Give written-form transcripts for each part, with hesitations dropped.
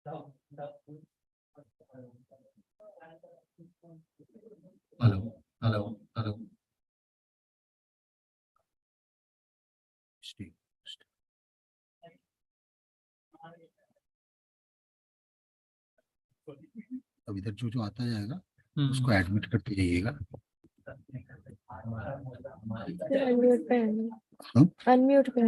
Hello hello hello अब इधर जो जो आता जाएगा उसको एडमिट करते जाइएगा। अनम्यूट पे हाँ? अनम्यूट पे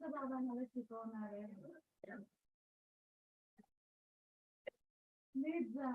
बाबा मला शिकवणार आहे. नीट जा.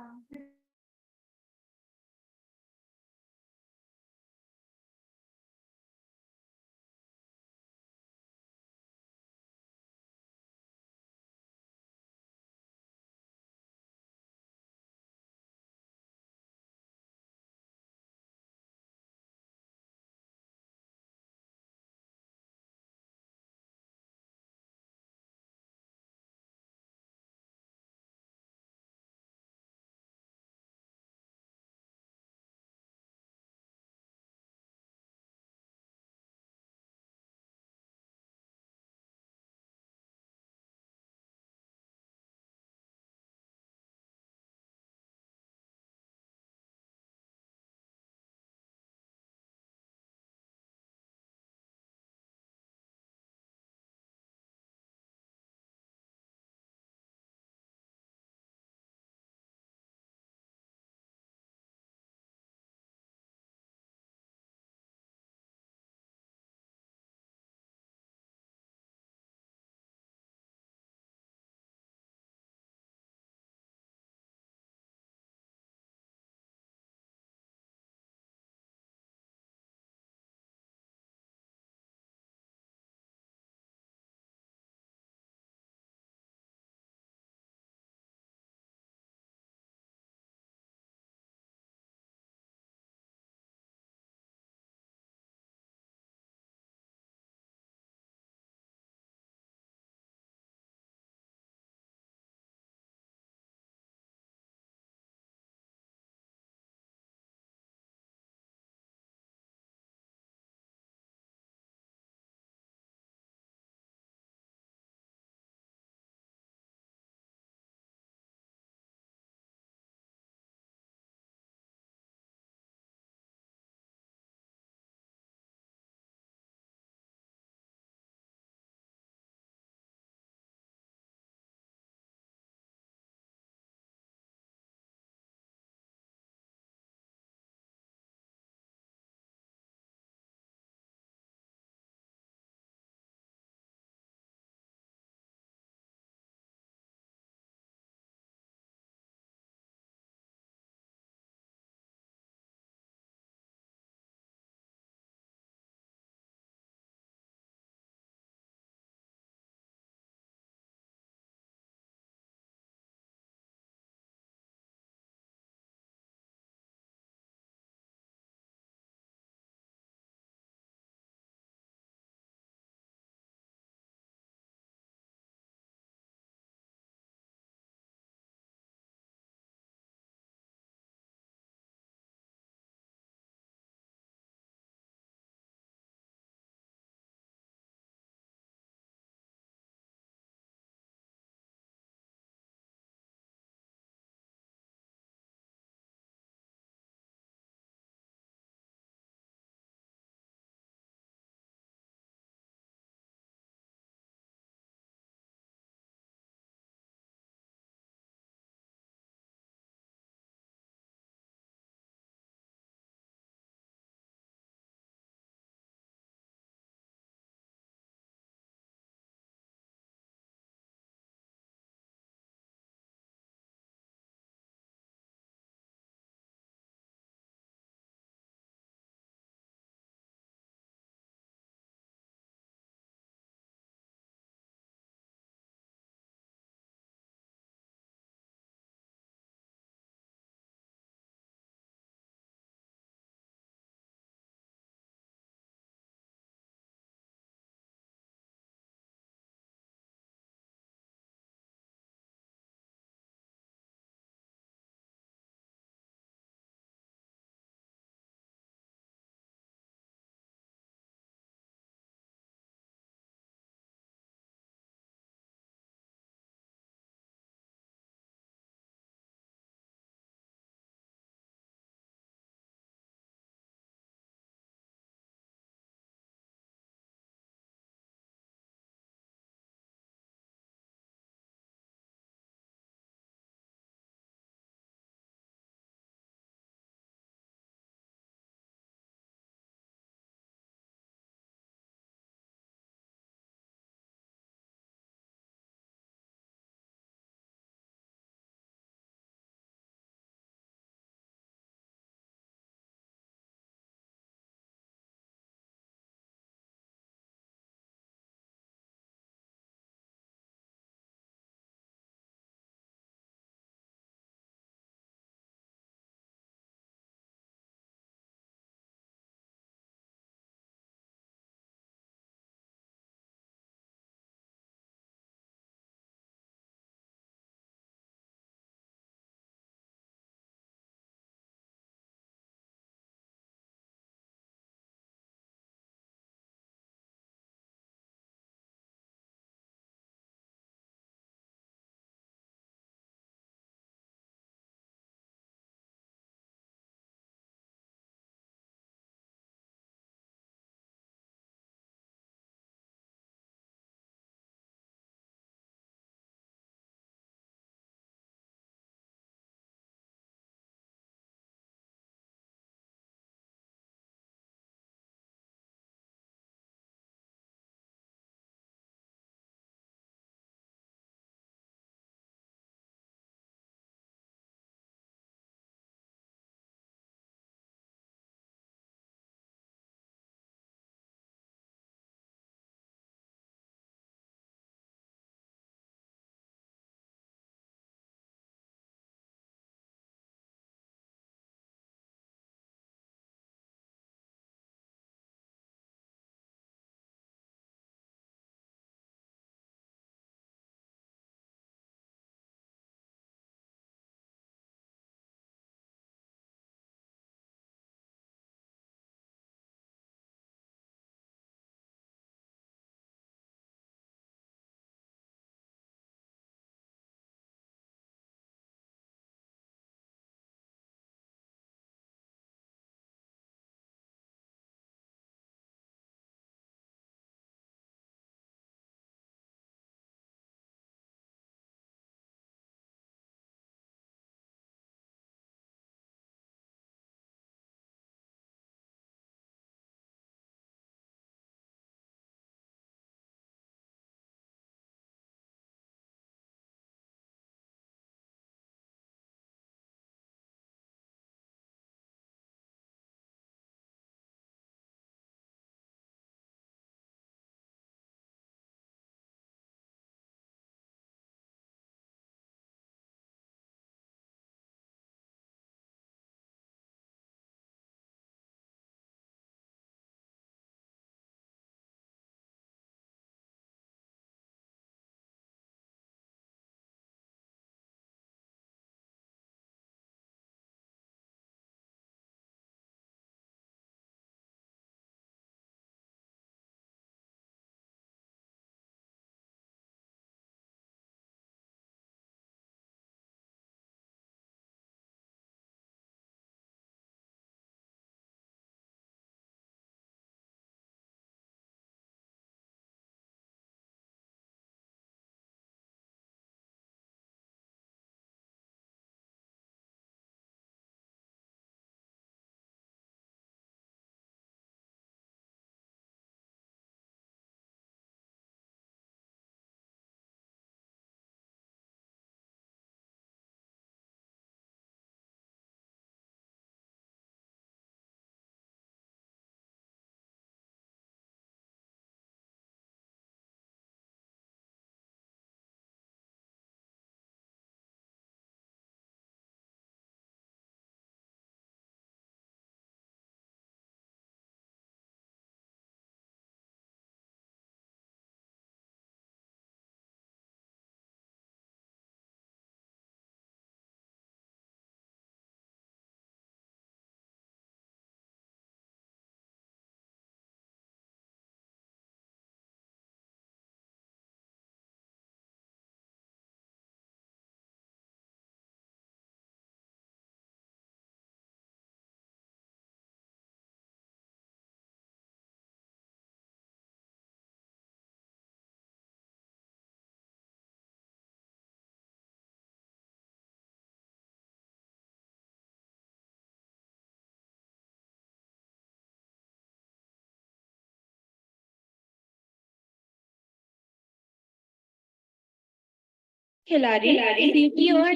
खिलाड़ी सीटी और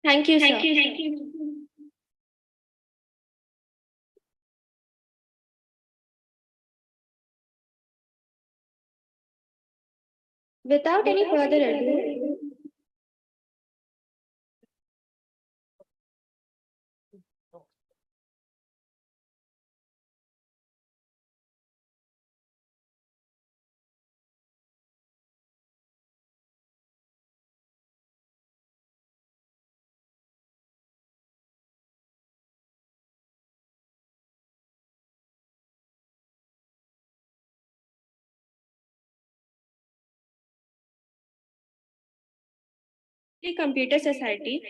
Thank you, sir. Thank you. Without any further ado, the Computer Society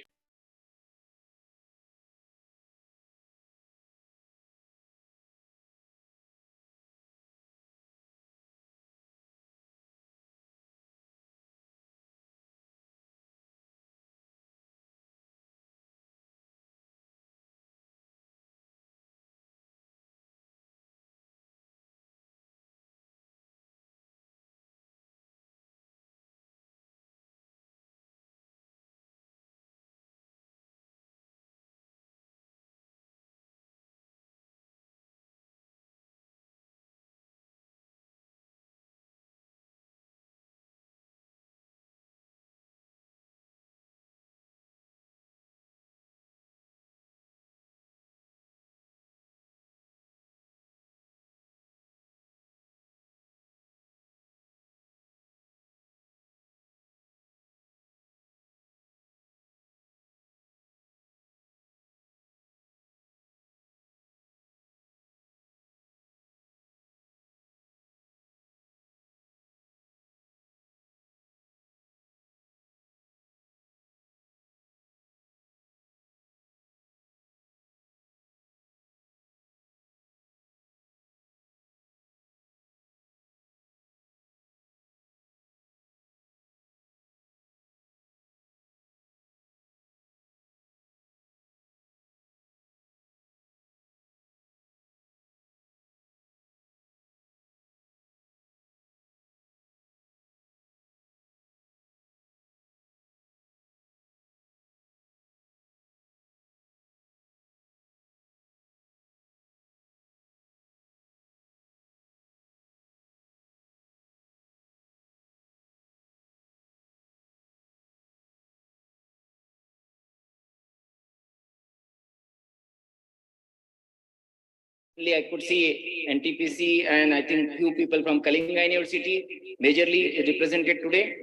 I could see NTPC and I think few people from Kalinga University majorly represented today.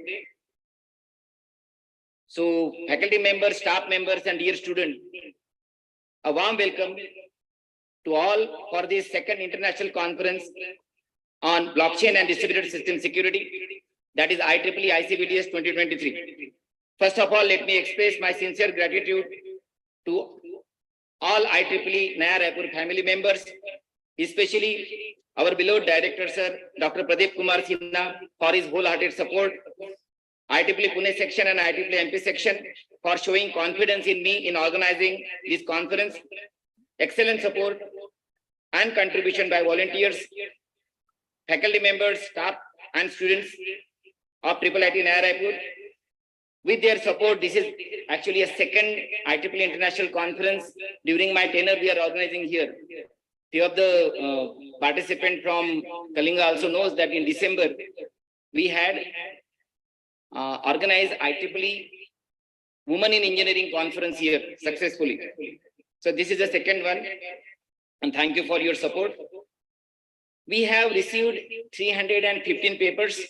So faculty members, staff members and dear students, a warm welcome to all for this second international conference on blockchain and distributed system security, that is IEEE ICBDS 2023. First of all, let me express my sincere gratitude to all IEEE Naya Raipur family members, especially our beloved director, sir, Dr. Pradeep Kumar Sinha, for his wholehearted support, IEEE Pune section and IEEE MP section for showing confidence in me in organizing this conference, excellent support and contribution by volunteers, faculty members, staff and students of IIIT Naya Raipur, With their support, this is actually a second IEEE International Conference. During my tenure, we are organizing here. Few of the participants from Kalinga also knows that in December, we had organized IEEE Women in Engineering Conference here successfully. So this is the second one. And thank you for your support. We have received 315 papers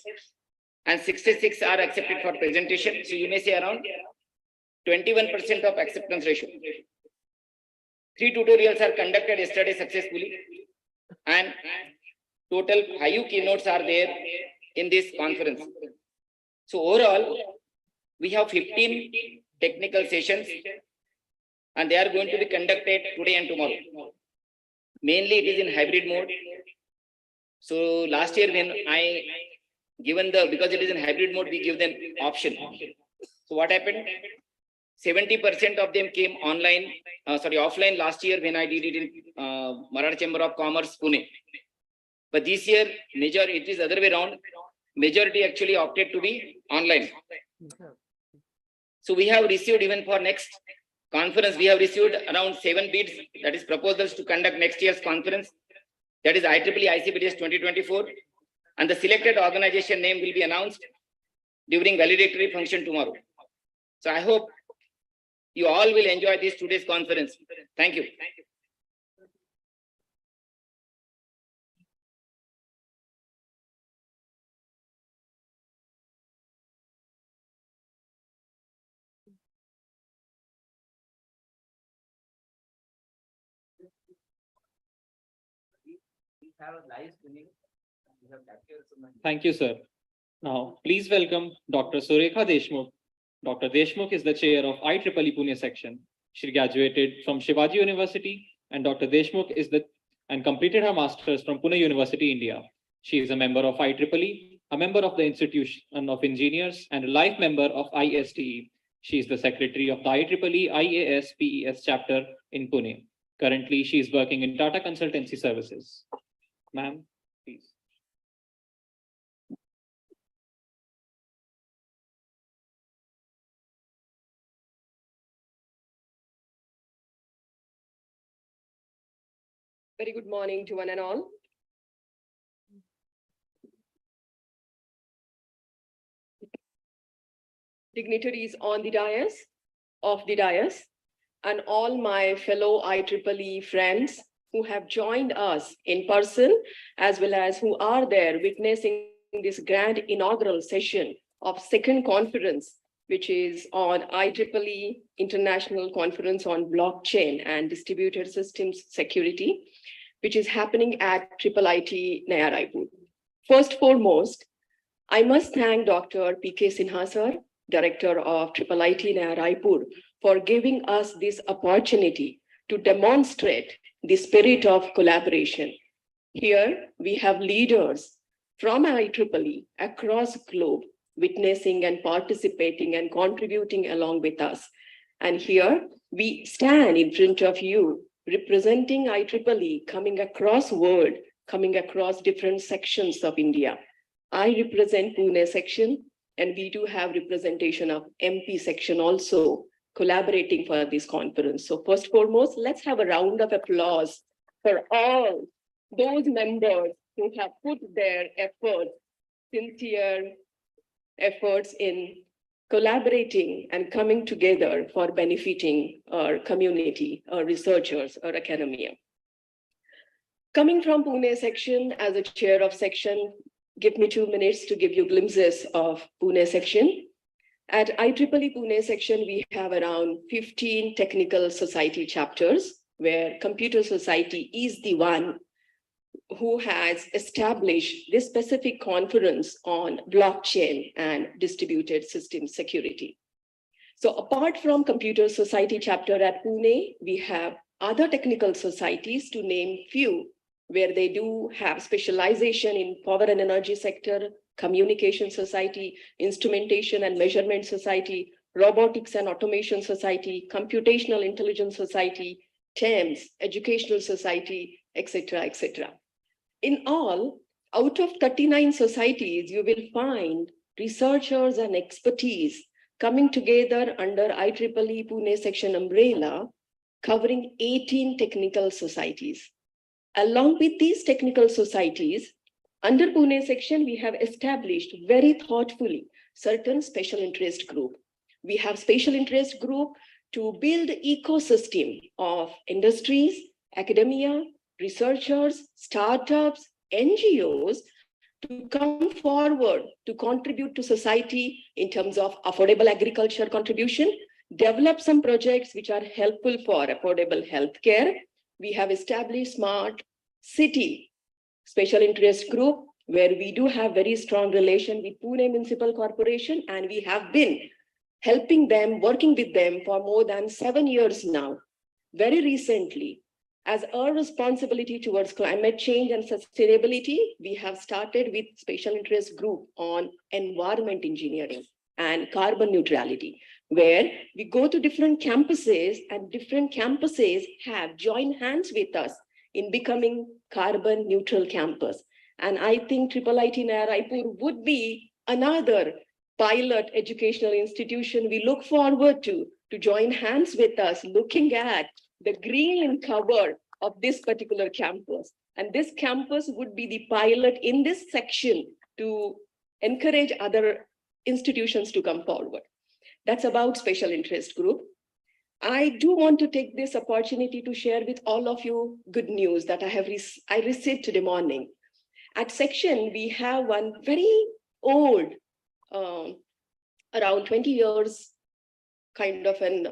and 66 are accepted for presentation. So you may say around 21% of acceptance ratio. 3 tutorials are conducted yesterday successfully. And total 5 keynotes are there in this conference. So overall, we have 15 technical sessions and they are going to be conducted today and tomorrow. Mainly it is in hybrid mode. So last year when I given because it is in hybrid mode, we give them option. So what happened? 70% of them came offline last year when I did it in Marathwada Chamber of Commerce, Pune. But this year, it is other way around. Majority actually opted to be online. So we have received, even for next conference, we have received around 7 bids, that is proposals to conduct next year's conference. That is IEEE ICBDS 2024. And the selected organization name will be announced during valedictory function tomorrow. So I hope you all will enjoy this today's conference. Thank you. Thank you, sir. Now, please welcome Dr. Surekha Deshmukh. Dr. Deshmukh is the chair of IEEE Pune section. She graduated from Shivaji University, and Dr. Deshmukh and completed her master's from Pune University, India. She is a member of IEEE, a member of the Institution of Engineers, and a life member of ISTE. She is the secretary of the IEEE IAS PES chapter in Pune. Currently, she is working in Tata Consultancy Services. Ma'am, please. Very good morning to one and all. Dignitaries on the dais, and all my fellow IEEE friends who have joined us in person, as well as who are there witnessing this grand inaugural session of second conference, which is on IEEE International Conference on Blockchain and Distributed Systems Security, which is happening at IIIT Naya Raipur. First foremost, I must thank Dr. P.K. Sinha sir, Director of IIIT Naya Raipur, for giving us this opportunity to demonstrate the spirit of collaboration. Here we have leaders from IEEE across the globe witnessing and participating and contributing along with us. And here we stand in front of you representing IEEE, coming across world, coming across different sections of India. I represent Pune section, and we do have representation of MP section also collaborating for this conference. So first foremost, let's have a round of applause for all those members who have put their efforts, sincere efforts in collaborating and coming together for benefiting our community, our researchers, our academia. Coming from Pune section as a chair of section, give me 2 minutes to give you glimpses of Pune section. At IEEE Pune section, we have around 15 technical society chapters, where Computer Society is the one who has established this specific conference on blockchain and distributed system security. So apart from Computer Society chapter at Pune, we have other technical societies, to name few, where they do have specialization in power and energy sector, communication society, instrumentation and measurement society, robotics and automation society, computational intelligence society, TEMS, educational society, etc., etc. In all, out of 39 societies, you will find researchers and expertise coming together under IEEE Pune section umbrella, covering 18 technical societies. Along with these technical societies, under Pune section, we have established very thoughtfully certain special interest group. We have special interest group to build ecosystem of industries, academia, researchers, startups, NGOs to come forward to contribute to society in terms of affordable agriculture contribution, develop some projects which are helpful for affordable healthcare. We have established smart city special interest group where we do have very strong relation with Pune Municipal Corporation, and we have been helping them, working with them for more than 7 years now. Very recently, as our responsibility towards climate change and sustainability, we have started with special interest group on environment engineering and carbon neutrality, where we go to different campuses and different campuses have joined hands with us in becoming carbon neutral campus. And I think IIIT Naya Raipur would be another pilot educational institution we look forward to join hands with us, looking at the green cover of this particular campus. And this campus would be the pilot in this section to encourage other institutions to come forward. That's about special interest group. I do want to take this opportunity to share with all of you good news that I received today morning. At section, we have one very old, around 20 years kind of an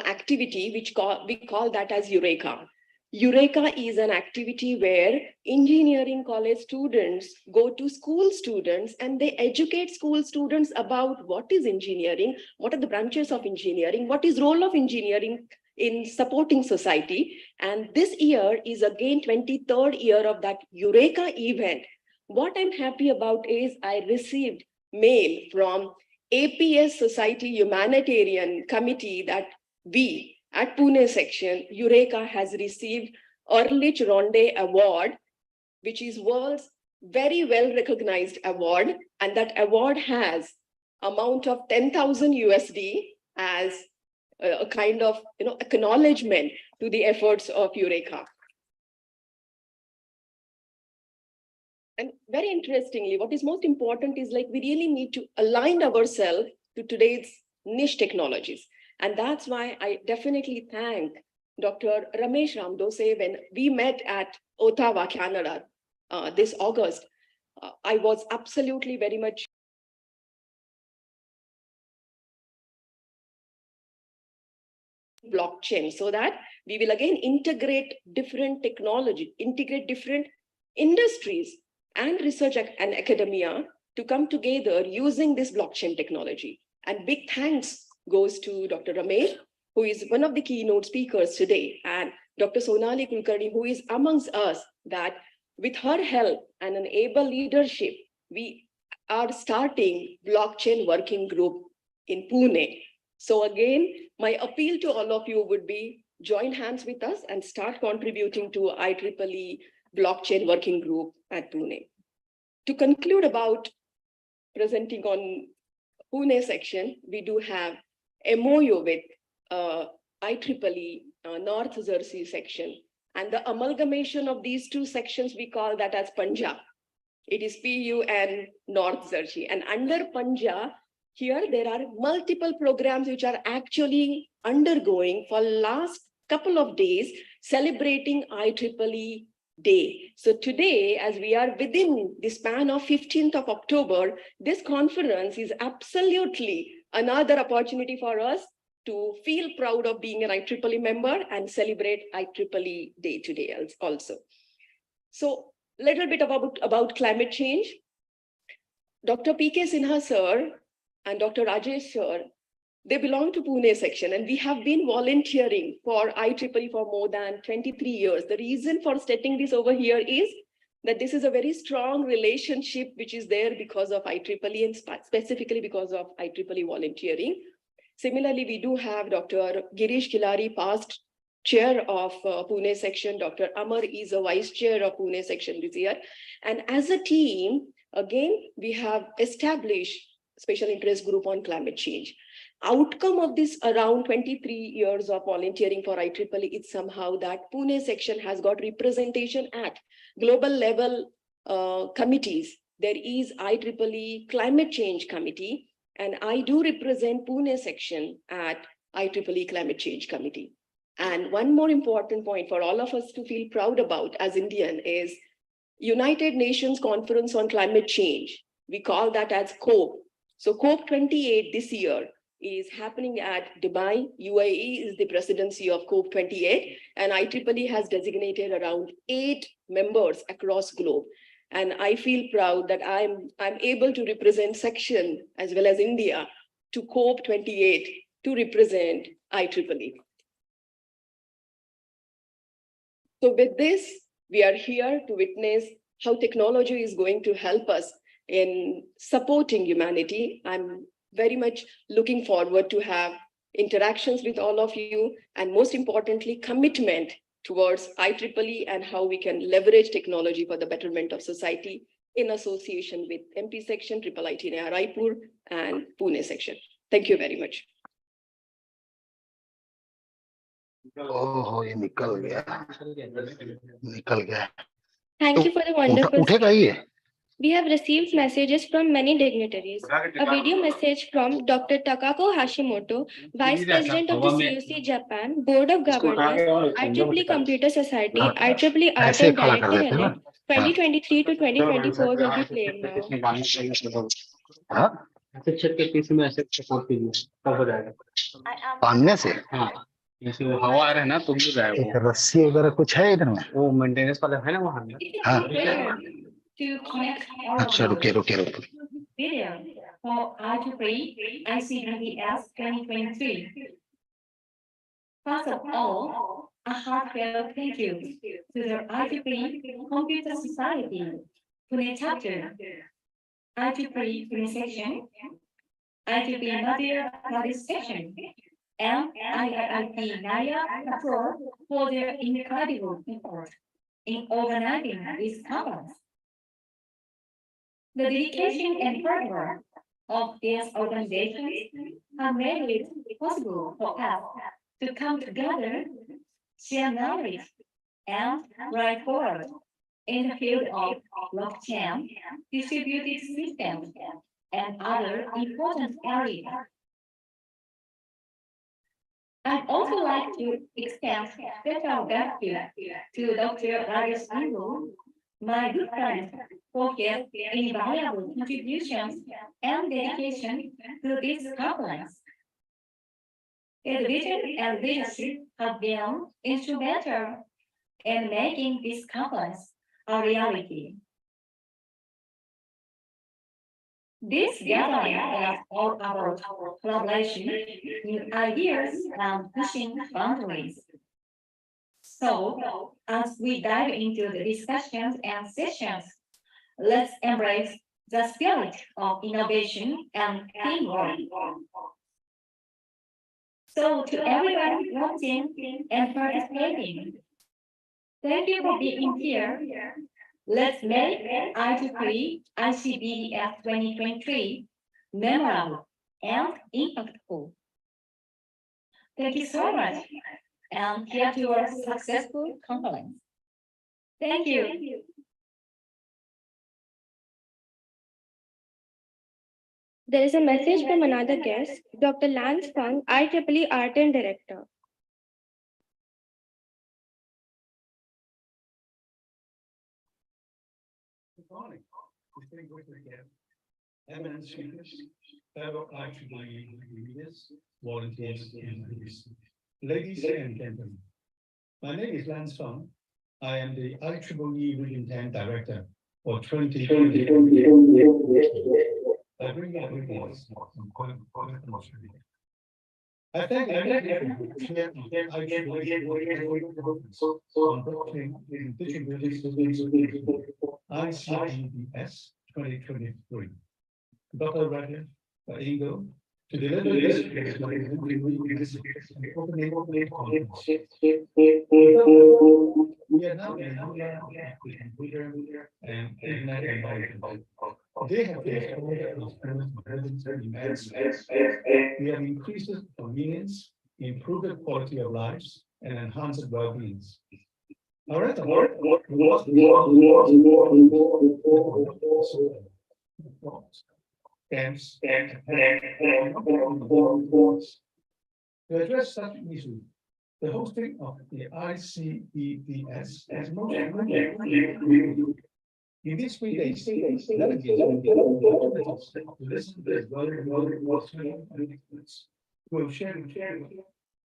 activity which we call that as Eureka. Eureka is an activity where engineering college students go to school students and they educate school students about what is engineering, what are the branches of engineering, what is role of engineering in supporting society. And this year is again 23rd year of that Eureka event. What I'm happy about is I received mail from APS Society Humanitarian Committee that we at Pune section, Eureka has received Ehrlich Ronde Award, which is world's very well recognized award. And that award has amount of 10,000 USD as a kind of acknowledgement to the efforts of Eureka. And very interestingly, what is most important is we really need to align ourselves to today's niche technologies. And that's why I definitely thank Dr. Ramesh Ramdose when we met at Ottawa, Canada this August. I was absolutely very much blockchain so that we will again integrate different technology, integrate different industries and research and academia to come together using this blockchain technology. And big thanks goes to Dr. Ramesh, who is one of the keynote speakers today, and Dr. Sonali Kulkarni, who is amongst us, that with her help and an able leadership, we are starting blockchain working group in Pune. So again, my appeal to all of you would be join hands with us and start contributing to IEEE blockchain working group at Pune. To conclude about presenting on Pune section, we do have MOU with IEEE North Jersey section, and the amalgamation of these two sections, we call that as Punjab. It is PU and North Jersey. And under Punjab, here there are multiple programs which are actually undergoing for last couple of days, celebrating IEEE Day. So today, as we are within the span of 15th of October, this conference is absolutely another opportunity for us to feel proud of being an IEEE member and celebrate IEEE Day today also. So a little bit about climate change. Dr. P.K. Sinha sir and Dr. Rajesh sir, they belong to Pune section, and we have been volunteering for IEEE for more than 23 years. The reason for setting this over here is that this is a very strong relationship which is there because of IEEE and specifically because of IEEE volunteering. Similarly, we do have Dr. Girish Kilari, past chair of Pune section. Dr. Amar is a vice chair of Pune section this year. And as a team, again, we have established special interest group on climate change. outcome of this around 23 years of volunteering for IEEE is somehow that Pune section has got representation at global level committees. There is IEEE Climate Change Committee, and I do represent Pune section at IEEE Climate Change Committee. And one more important point for all of us to feel proud about as Indian is United Nations Conference on Climate Change. We call that as COP. So COP28 this year is happening at Dubai. UAE is the presidency of COP28, and IEEE has designated around 8 members across globe. And I feel proud that I'm able to represent section as well as India to COP28 to represent IEEE. So with this, we are here to witness how technology is going to help us in supporting humanity. I'm very much looking forward to have interactions with all of you, and most importantly, commitment towards IEEE and how we can leverage technology for the betterment of society in association with MP section, IIIT Naya Raipur, and Pune section. Thank you very much. ओहो ये निकल गया Thank you for the wonderful उठेगा ये We have received messages from many dignitaries. A video message from Dr. Takako Hashimoto, Vice President of the CUC Japan, Board of Governors, IEEE Computer Society, IEEE Art and Director Elect, 2023 to 2024 will be played now. बांधने से हवा आ रहा है ना तो गिर रहा है एक रस्सी वगैरह कुछ है इधर में वो मेंटेनेंस वाला है ना वहाँ हाँ To connect अच्छा रुके video for IEEE ICBDS 2023. First of all, a heartfelt thank you to the IEEE Computer Society, Pune chapter, IEEE Pune section, IEEE Madhya Pradesh section, and IIT Naya Raipur for their incredible effort in organizing this conference. The dedication and hard work of these organizations have made it possible for us to come together, share knowledge, and drive forward in the field of blockchain, distributed systems, and other important areas. I'd also like to extend special gratitude to Dr. Rajesh Angu, my good friend, for his invaluable contributions and dedication to this conference. His vision and leadership have been instrumental in making this conference a reality. This gathering is all about collaboration, new ideas, and pushing boundaries. So, as we dive into the discussions and sessions, let's embrace the spirit of innovation and teamwork. So, to everyone watching and participating, thank you for being here. Let's make IEEE ICBDS 2023 memorable and impactful. Thank you so much, and here's your successful conference. Thank you. There is a message from another guest, Dr. Lance Fung, IEEE Art and Director. Good morning. Distinguished guests, eminent speakers, fellow IEEE leaders, volunteers, and leaders. Ladies and gentlemen, my name is Lance Fung. I am the IEEE Region 10 Director for 2020. I bring up reports from Australia. I thank everyone for sharing ICBDS 2023. Dr. Rajan Ingo to deliver this we are now in and They have we have increased convenience, improved the quality of lives, and enhanced well-being. However, camps to address such issues, the hosting of the ICBDS has most in these 3 days, delegates will be to listen to the who will share,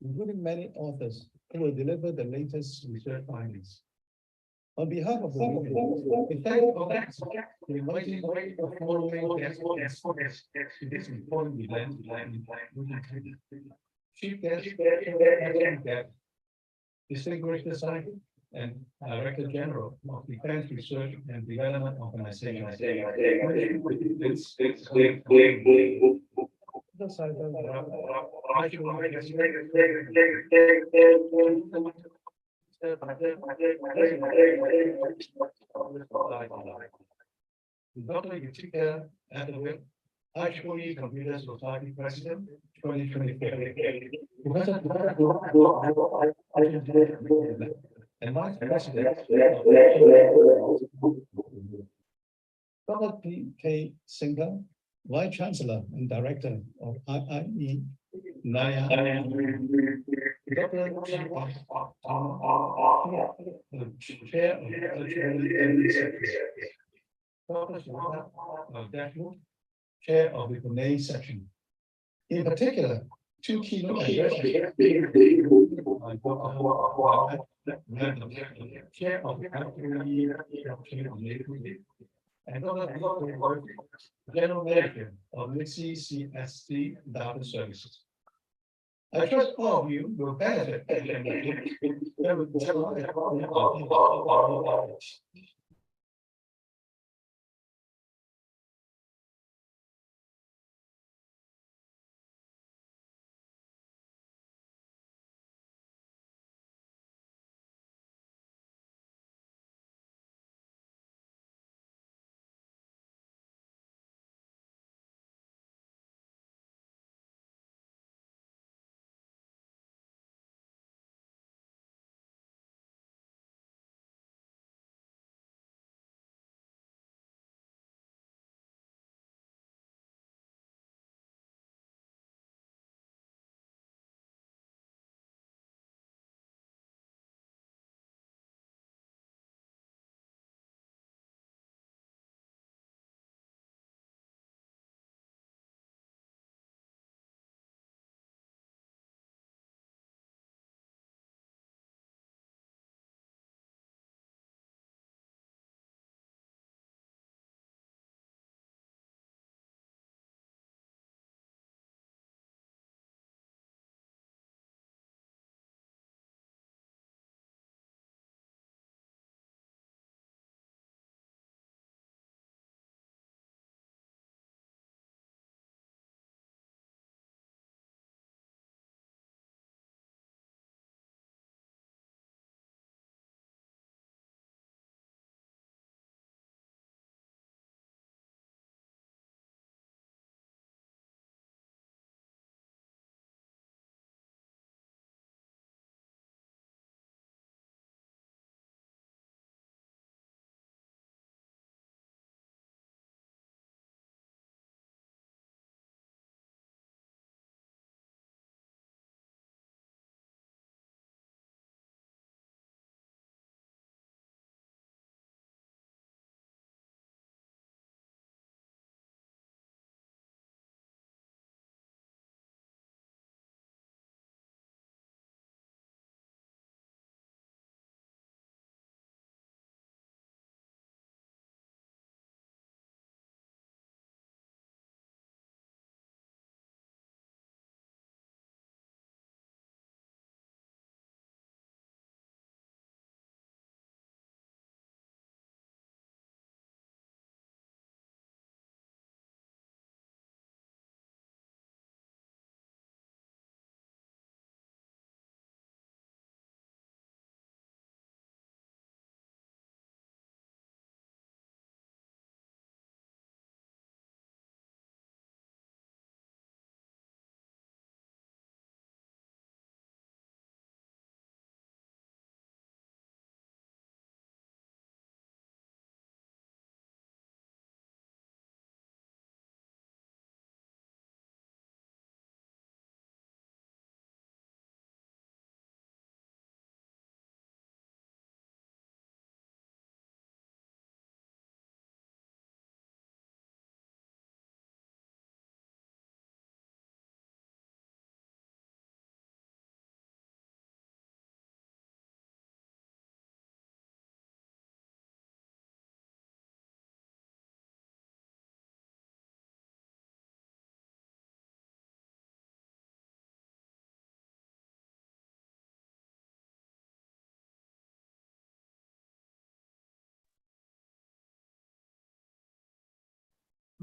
including many authors who will deliver the latest research findings. On behalf of the meeting, we thank you for inviting the following guests to this important event. Chief guest, distinguished scientist and Director General of Defense Research and Development Organization. Dr. Yutika Atherwick, IEEE Computer Society President, 2024. And Vice President, Dr. P.K. Singha, Vice Chancellor and Director of IIE Naya. Dr. Chair of Dr. Dashwood, Chair of the Plenary section. In particular, two keynote addresses. Chair of the and General Manager of CSD Data Services. I trust all of you will benefit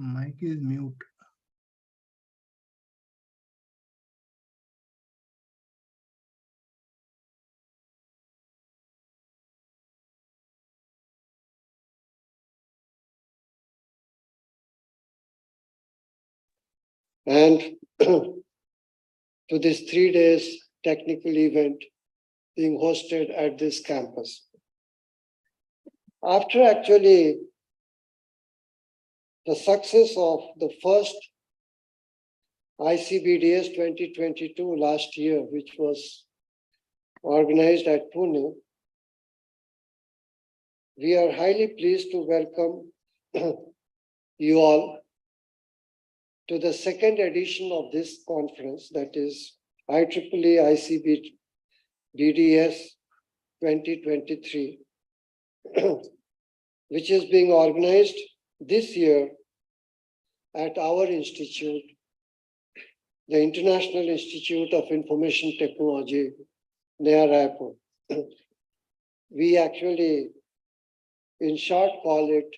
Mic is mute. And to this 3 days technical event being hosted at this campus. After actually the success of the first ICBDS 2022 last year, which was organized at Pune, we are highly pleased to welcome you all to the second edition of this conference, that is IEEE ICBDS 2023, which is being organized this year at our institute, the International Institute of Information Technology, near Raipur. We actually, in short, call it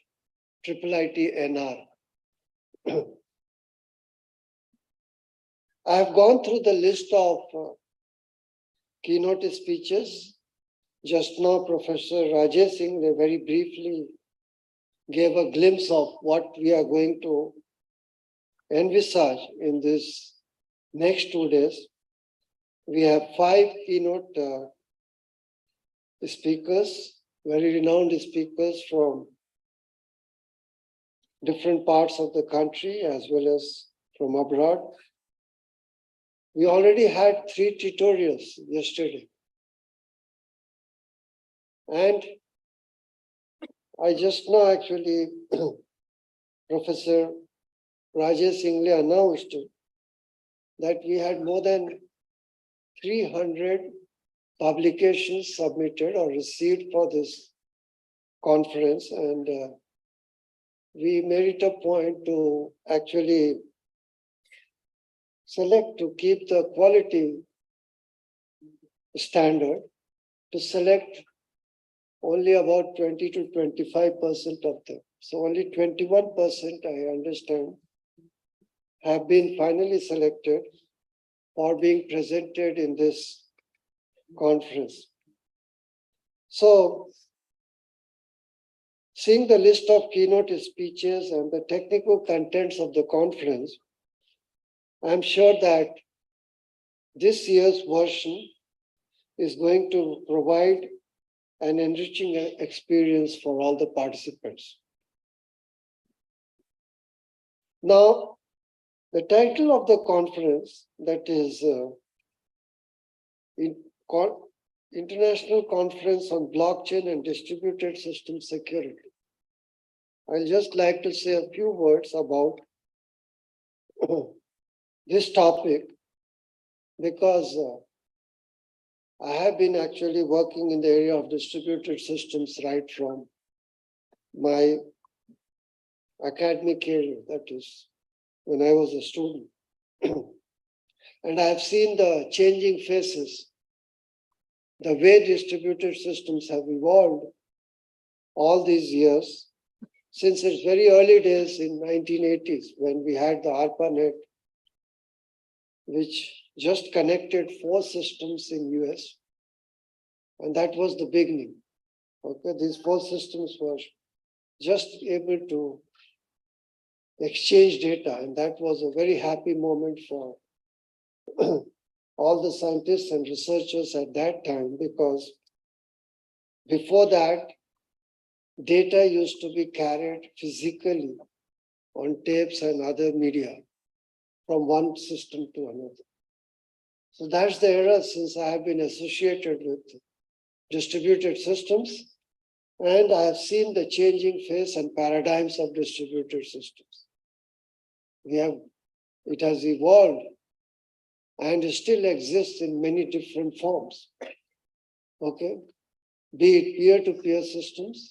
IIIT-NR. I have gone through the list of keynote speeches. Just now, Professor Rajesh Singh very briefly gave a glimpse of what we are going to envisage in this next 2 days. We have 5 keynote speakers, very renowned speakers from different parts of the country as well as from abroad. We already had 3 tutorials yesterday. And I just now actually, Professor Rajesh Singh announced that we had more than 300 publications submitted or received for this conference. And we made it a point to actually select, to keep the quality standard, to select only about 20 to 25% of them. So only 21%, I understand, have been finally selected for being presented in this conference. So, seeing the list of keynote speeches and the technical contents of the conference, I'm sure that this year's version is going to provide an enriching experience for all the participants. Now, the title of the conference, that is International Conference on Blockchain and Distributed System Security. I'll just like to say a few words about this topic because I have been actually working in the area of distributed systems right from my academic career, that is, when I was a student. And I have seen the changing faces, the way distributed systems have evolved all these years, since its very early days in 1980s, when we had the ARPANET, which just connected 4 systems in US. And that was the beginning. Okay, these 4 systems were just able to exchange data. And that was a very happy moment for all the scientists and researchers at that time, because before that, data used to be carried physically on tapes and other media from one system to another. So that's the era since I have been associated with distributed systems, and I have seen the changing face and paradigms of distributed systems. It has evolved and still exists in many different forms. Okay, be it peer-to-peer systems,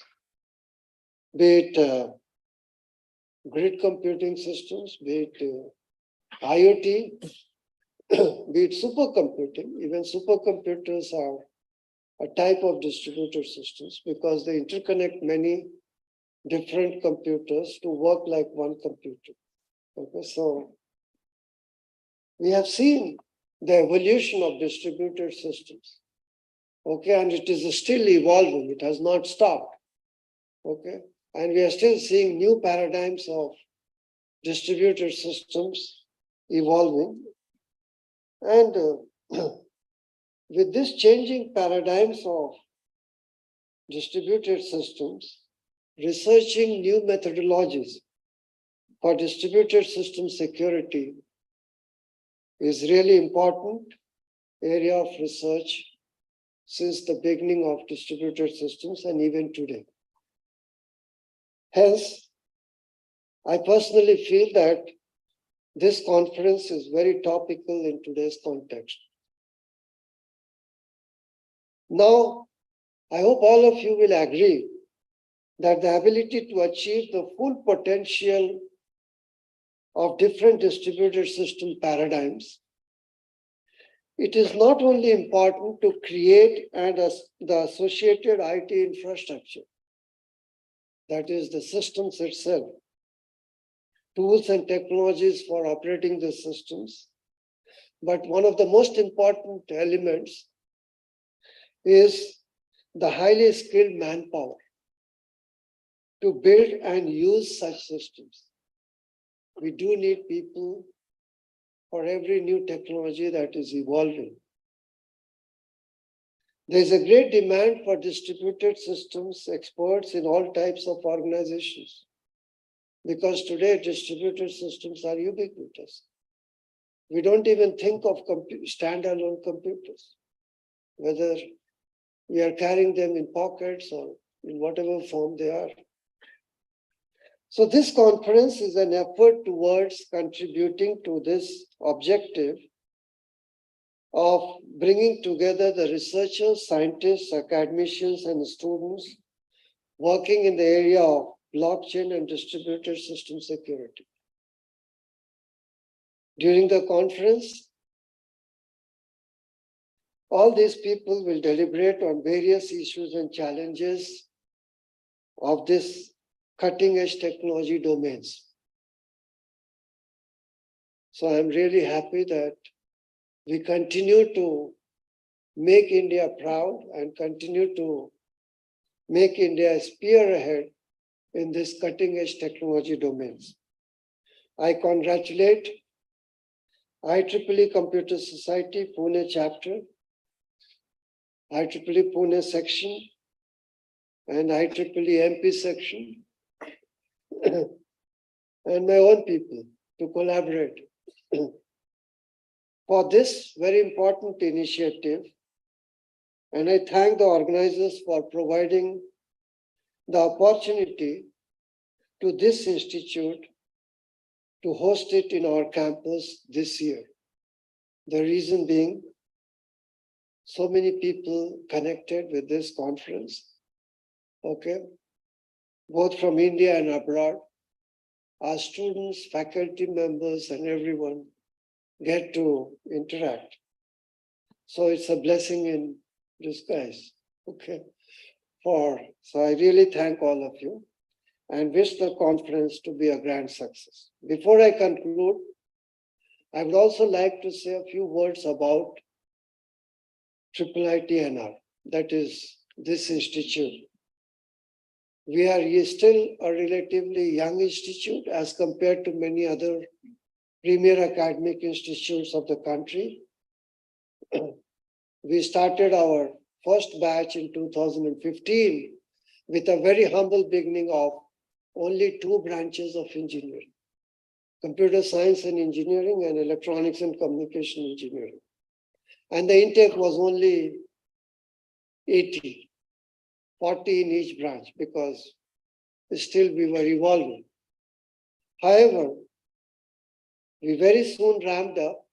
be it grid computing systems, be it IoT, be it supercomputing. Even supercomputers are a type of distributed systems because they interconnect many different computers to work like one computer. Okay, so we have seen the evolution of distributed systems. Okay, and it is still evolving, it has not stopped. Okay, and we are still seeing new paradigms of distributed systems evolving. And with this changing paradigms of distributed systems, researching new methodologies for distributed system security is really important area of research since the beginning of distributed systems and even today. Hence, I personally feel that this conference is very topical in today's context. Now, I hope all of you will agree that the ability to achieve the full potential of different distributed system paradigms, it is not only important to create and the associated IT infrastructure, that is the systems itself, tools and technologies for operating the systems, but one of the most important elements is the highly skilled manpower to build and use such systems. We do need people for every new technology that is evolving. There's a great demand for distributed systems experts in all types of organizations, because today distributed systems are ubiquitous. We don't even think of standalone computers, whether we are carrying them in pockets or in whatever form they are. So this conference is an effort towards contributing to this objective of bringing together the researchers, scientists, academicians, and students working in the area of blockchain and distributed system security. During the conference, all these people will deliberate on various issues and challenges of this cutting-edge technology domains. So I'm really happy that we continue to make India proud and continue to make India a spearhead in this cutting-edge technology domains. I congratulate IEEE Computer Society Pune chapter, IEEE Pune section, and IEEE MP section, and my own people to collaborate for this very important initiative. And I thank the organizers for providing the opportunity to this institute to host it in our campus this year. The reason being, so many people connected with this conference, okay, both from India and abroad. Our students, faculty members, and everyone get to interact. So it's a blessing in disguise, okay? So I really thank all of you and wish the conference to be a grand success. Before I conclude, I would also like to say a few words about IIITNR, that is this institute. We are still a relatively young institute as compared to many other premier academic institutes of the country. We started our first batch in 2015 with a very humble beginning of only 2 branches of engineering: computer science and engineering and electronics and communication engineering. And the intake was only 80, 40 in each branch, because still we were evolving. However, we very soon ramped up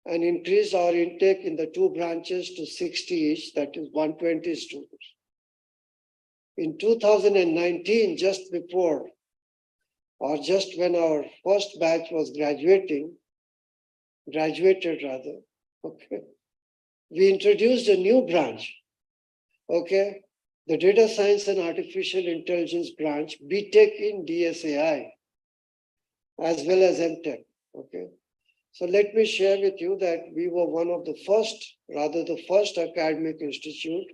and increased our intake in the 2 branches to 60 each, that is 120 students. In 2019, just before, or just when our first batch was graduated rather, okay, we introduced a new branch, okay, the Data Science and Artificial Intelligence branch, BTech in DSAI, as well as MTech. Okay. So let me share with you that we were one of the first, rather the first academic institute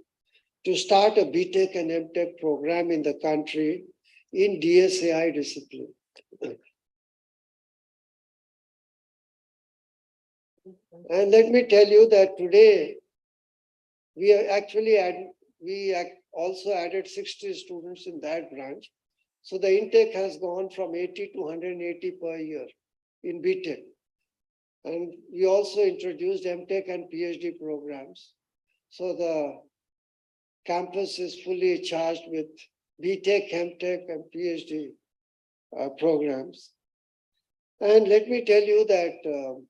to start a BTech and MTech program in the country in DSAI discipline. And let me tell you that today we also added 60 students in that branch. So the intake has gone from 80 to 180 per year in BTech. And we also introduced MTech and PhD programs. So the campus is fully charged with BTech, MTech, and PhD programs. And let me tell you that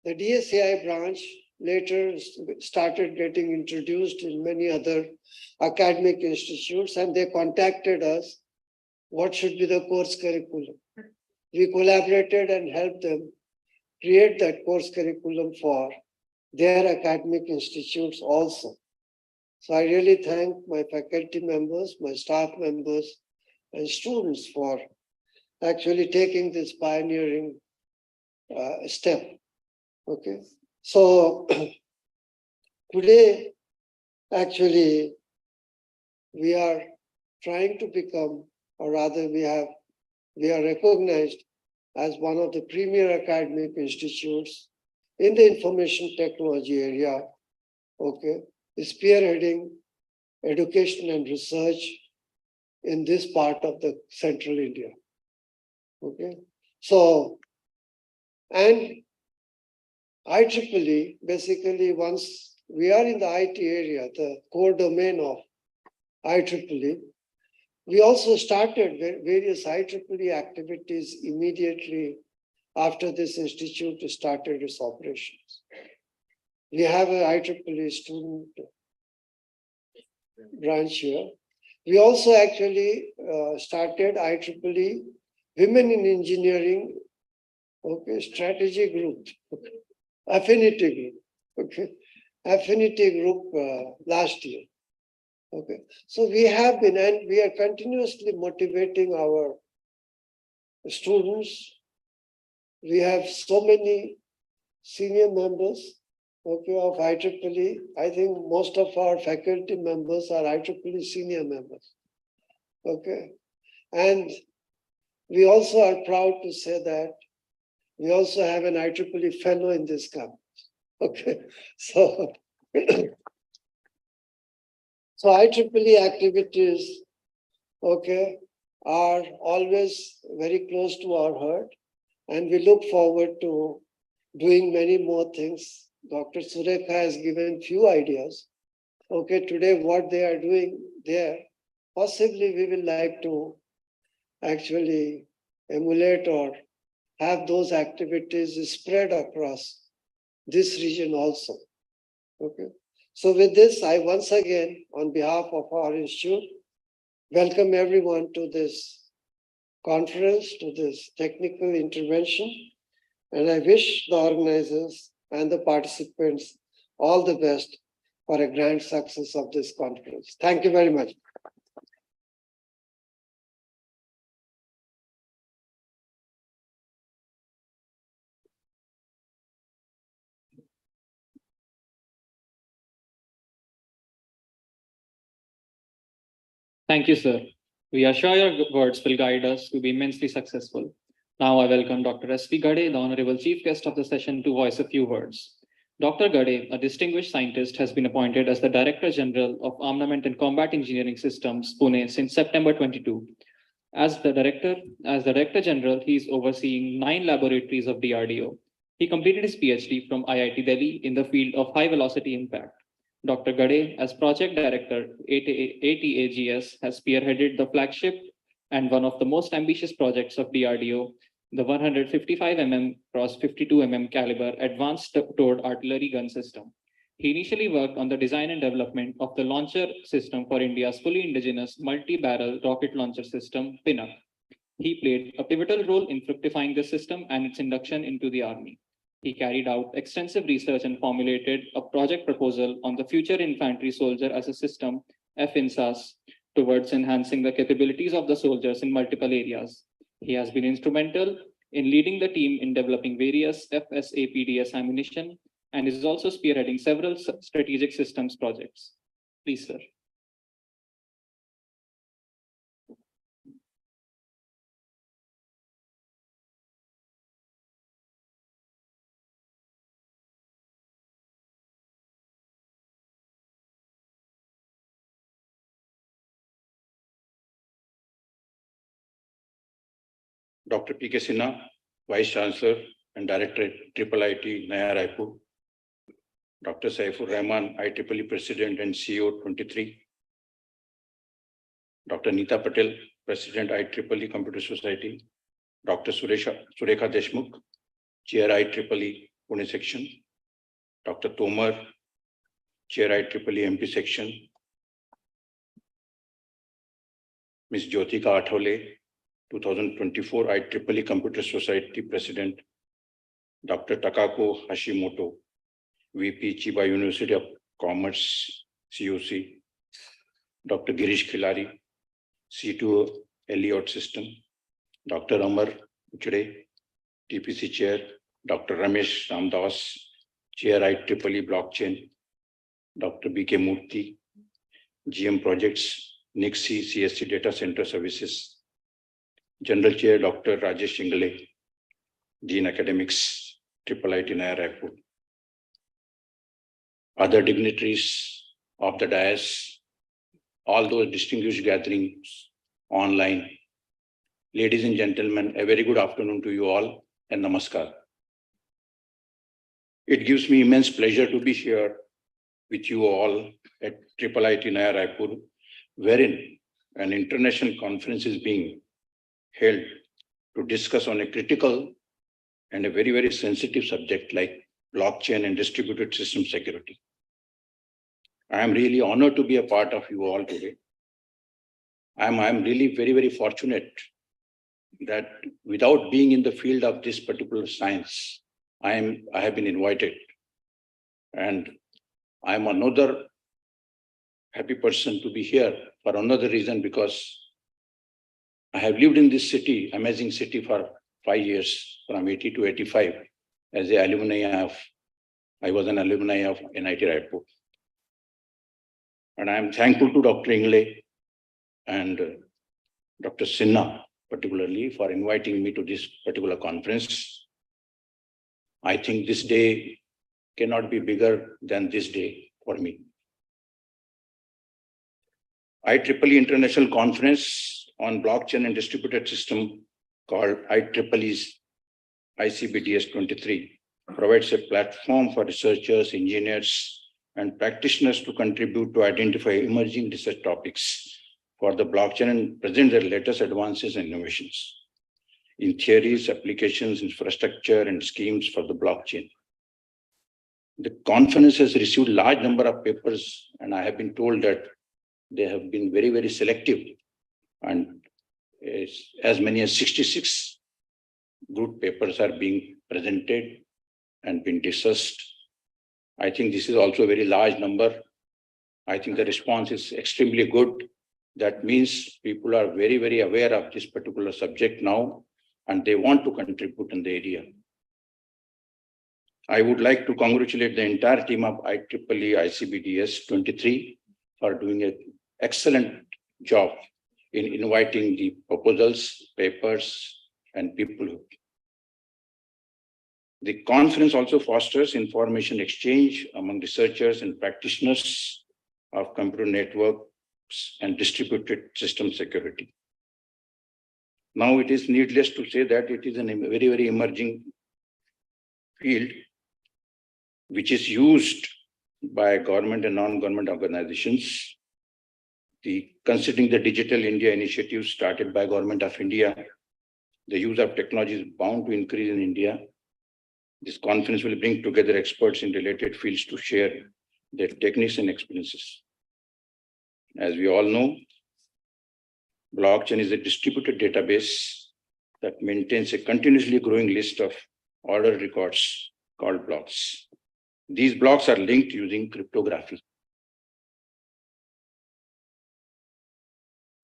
the DSAI branch later started getting introduced in many other academic institutes, and they contacted us, what should be the course curriculum. We collaborated and helped them create that course curriculum for their academic institutes also. So I really thank my faculty members, my staff members, and students for actually taking this pioneering step. Okay, so today, actually, we are trying to become, or rather we are recognized as one of the premier academic institutes in the information technology area, okay, spearheading education and research in this part of the central India. Okay, so, and IEEE, basically, once we are in the IT area, the core domain of IEEE, we also started various IEEE activities immediately after this institute started its operations. We have an IEEE student branch here. We also actually started IEEE Women in Engineering, okay, strategy group. Affinity group, okay, affinity group last year, okay. So we have been, and we are continuously motivating our students. We have so many senior members, okay, of IEEE. I think most of our faculty members are IEEE senior members, okay. And we also are proud to say that we also have an IEEE fellow in this campus. Okay, so so IEEE activities, okay, are always very close to our heart, and we look forward to doing many more things. Dr. Surekha has given few ideas. Okay, today what they are doing there, possibly we will like to actually emulate or have those activities spread across this region also. Okay. So with this, I once again, on behalf of our institute, welcome everyone to this conference, to this technical intervention. And I wish the organizers and the participants all the best for a grand success of this conference. Thank you very much. Thank you, sir. We are sure your words will guide us to be immensely successful. Now I welcome Dr. S.V. Gade, the Honorable Chief Guest of the session, to voice a few words. Dr. Gade, a distinguished scientist, has been appointed as the Director General of Armament and Combat Engineering Systems, Pune, since September 22. As the Director General, he is overseeing 9 laboratories of DRDO. He completed his PhD from IIT Delhi in the field of high velocity impact. Dr. Gade, as Project Director, ATAGS, has spearheaded the flagship and one of the most ambitious projects of DRDO, the 155 mm x 52 mm caliber Advanced Towed Artillery Gun System. He initially worked on the design and development of the launcher system for India's fully indigenous multi-barrel rocket launcher system, PINAK. He played a pivotal role in fructifying the system and its induction into the Army. He carried out extensive research and formulated a project proposal on the future infantry soldier as a system FINSAS, towards enhancing the capabilities of the soldiers in multiple areas. He has been instrumental in leading the team in developing various FSAPDS ammunition and is also spearheading several strategic systems projects. Please, sir. Dr. P.K. Sinha, Vice Chancellor and Director at IIIT Naya Raipur. Dr. Saifur Rahman, IEEE President and CEO 23. Dr. Neeta Patel, President IEEE Computer Society. Dr. Surekha Deshmukh, Chair IEEE Pune Section. Dr. Tomar, Chair IEEE MP Section. Ms. Jyotika Athole, 2024 IEEE Computer Society President. Dr. Takako Hashimoto, VP, Chiba University of Commerce, COC. Dr. Girish Khilari, C2 Elliott System. Dr. Amar Uchde, TPC Chair. Dr. Ramesh Ramdas, Chair IEEE Blockchain. Dr. B.K. Murthy, GM Projects, NIXI CSC Data Center Services. General Chair Dr. Rajesh Ingle, Dean Academics, IIIT Naya Raipur. Other dignitaries of the dais, all those distinguished gatherings online. Ladies and gentlemen, a very good afternoon to you all and namaskar. It gives me immense pleasure to be here with you all at IIIT Naya Raipur, wherein an international conference is being held to discuss on a critical and a very, very sensitive subject like blockchain and distributed system security. I am really honored to be a part of you all today. I'm really very, very fortunate that without being in the field of this particular science, I have been invited. And I'm another happy person to be here for another reason, because I have lived in this city, amazing city, for 5 years, from 80 to 85, as I was an alumni of NIT Raipur. And I am thankful to Dr. Ingle and Dr. Sinha, particularly, for inviting me to this particular conference. I think this day cannot be bigger than this day for me. IEEE International Conference on Blockchain and Distributed System, called IEEE's ICBDS 23, provides a platform for researchers, engineers, and practitioners to contribute to identify emerging research topics for the blockchain and present their latest advances and innovations in theories, applications, infrastructure, and schemes for the blockchain. The conference has received a large number of papers, and I have been told that they have been very, very selective, and as many as 66 good papers are being presented and being discussed. I think this is also a very large number. I think the response is extremely good. That means people are very, very aware of this particular subject now, and they want to contribute in the area. I would like to congratulate the entire team of IEEE ICBDS 23 for doing an excellent job in inviting the proposals, papers, and people. The conference also fosters information exchange among researchers and practitioners of computer networks and distributed system security. Now, it is needless to say that it is a very, very emerging field which is used by government and non-government organizations. Considering the Digital India initiative started by Government of India, the use of technology is bound to increase in India. This conference will bring together experts in related fields to share their techniques and experiences. As we all know, blockchain is a distributed database that maintains a continuously growing list of ordered records called blocks. These blocks are linked using cryptography.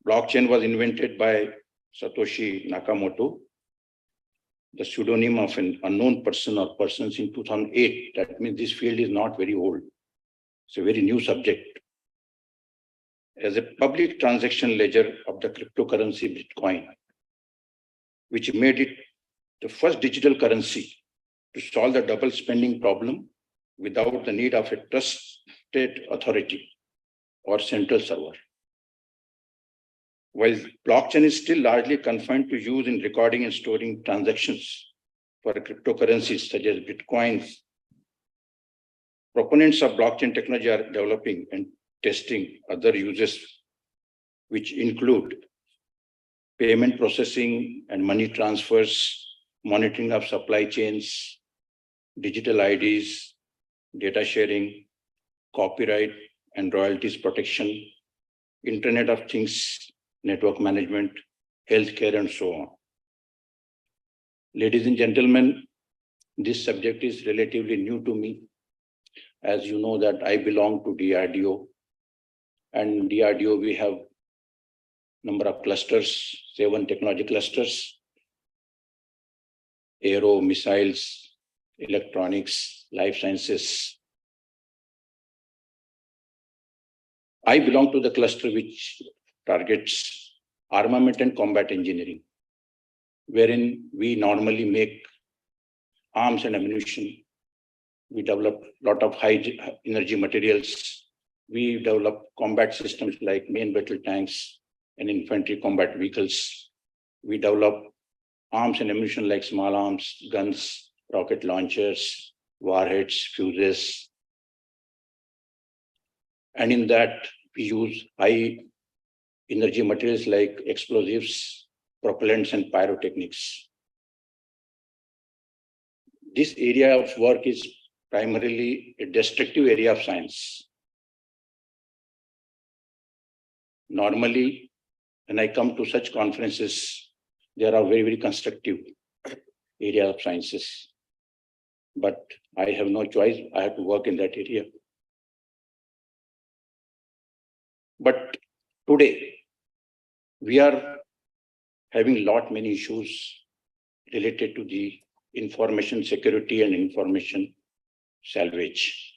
blockchain was invented by Satoshi Nakamoto, the pseudonym of an unknown person or persons in 2008. That means this field is not very old. It's a very new subject. As a public transaction ledger of the cryptocurrency Bitcoin, which made it the first digital currency to solve the double spending problem without the need of a trusted authority or central server. While blockchain is still largely confined to use in recording and storing transactions for cryptocurrencies such as Bitcoins, proponents of blockchain technology are developing and testing other uses, which include payment processing and money transfers, monitoring of supply chains, digital IDs, data sharing, copyright and royalties protection, Internet of Things, network management, healthcare, and so on. Ladies and gentlemen, this subject is relatively new to me. As you know that I belong to DRDO, and DRDO we have number of clusters, 7 technology clusters: aero, missiles, electronics, life sciences. I belong to the cluster which targets armament and combat engineering, wherein we normally make arms and ammunition. We develop a lot of high energy materials. We develop combat systems like main battle tanks and infantry combat vehicles. We develop arms and ammunition like small arms, guns, rocket launchers, warheads, fuses. And in that, we use high energy materials like explosives, propellants, and pyrotechnics. This area of work is primarily a destructive area of science. Normally, when I come to such conferences, there are very, very constructive area of sciences. But I have no choice. I have to work in that area. But today, we are having many issues related to the information security and information salvage.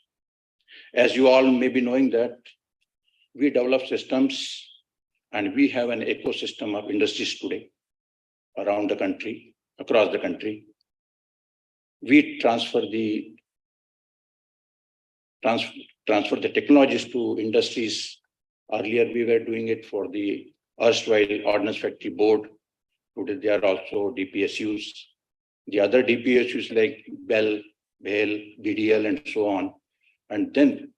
As you all may be knowing that we develop systems and we have an ecosystem of industries today around the country, across the country. We transfer the technologies to industries. Earlier, we were doing it for the erstwhile Ordnance Factory Board. Today, they are also DPSUs. The other DPSUs like BEL, BDL, and so on. And then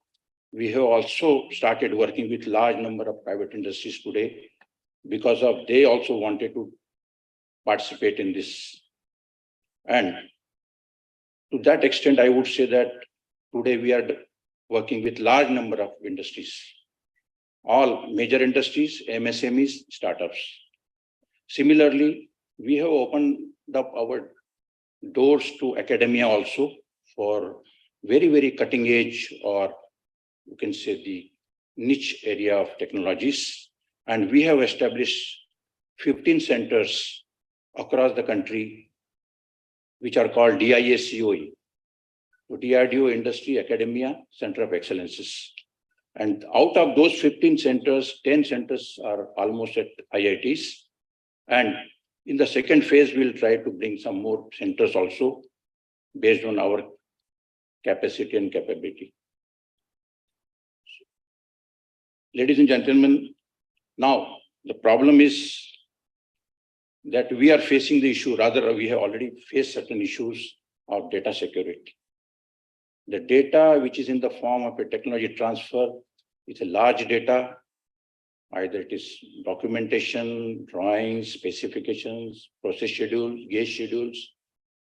we have also started working with large number of private industries today because of they also wanted to participate in this. And to that extent, I would say that today we are working with large number of industries, all major industries, MSMEs, startups. Similarly, we have opened up our doors to academia also for very, very cutting edge, or you can say the niche area of technologies. And we have established 15 centers across the country, which are called DIACOE, DRDO Industry Academia Center of Excellences. And out of those 15 centers, 10 centers are almost at IITs. And in the second phase, we'll try to bring some more centers also based on our capacity and capability. Ladies and gentlemen, now the problem is that we are facing the issue, rather we have already faced certain issues of data security. The data which is in the form of a technology transfer is a large data, either it is documentation, drawings, specifications, process schedules, gauge schedules,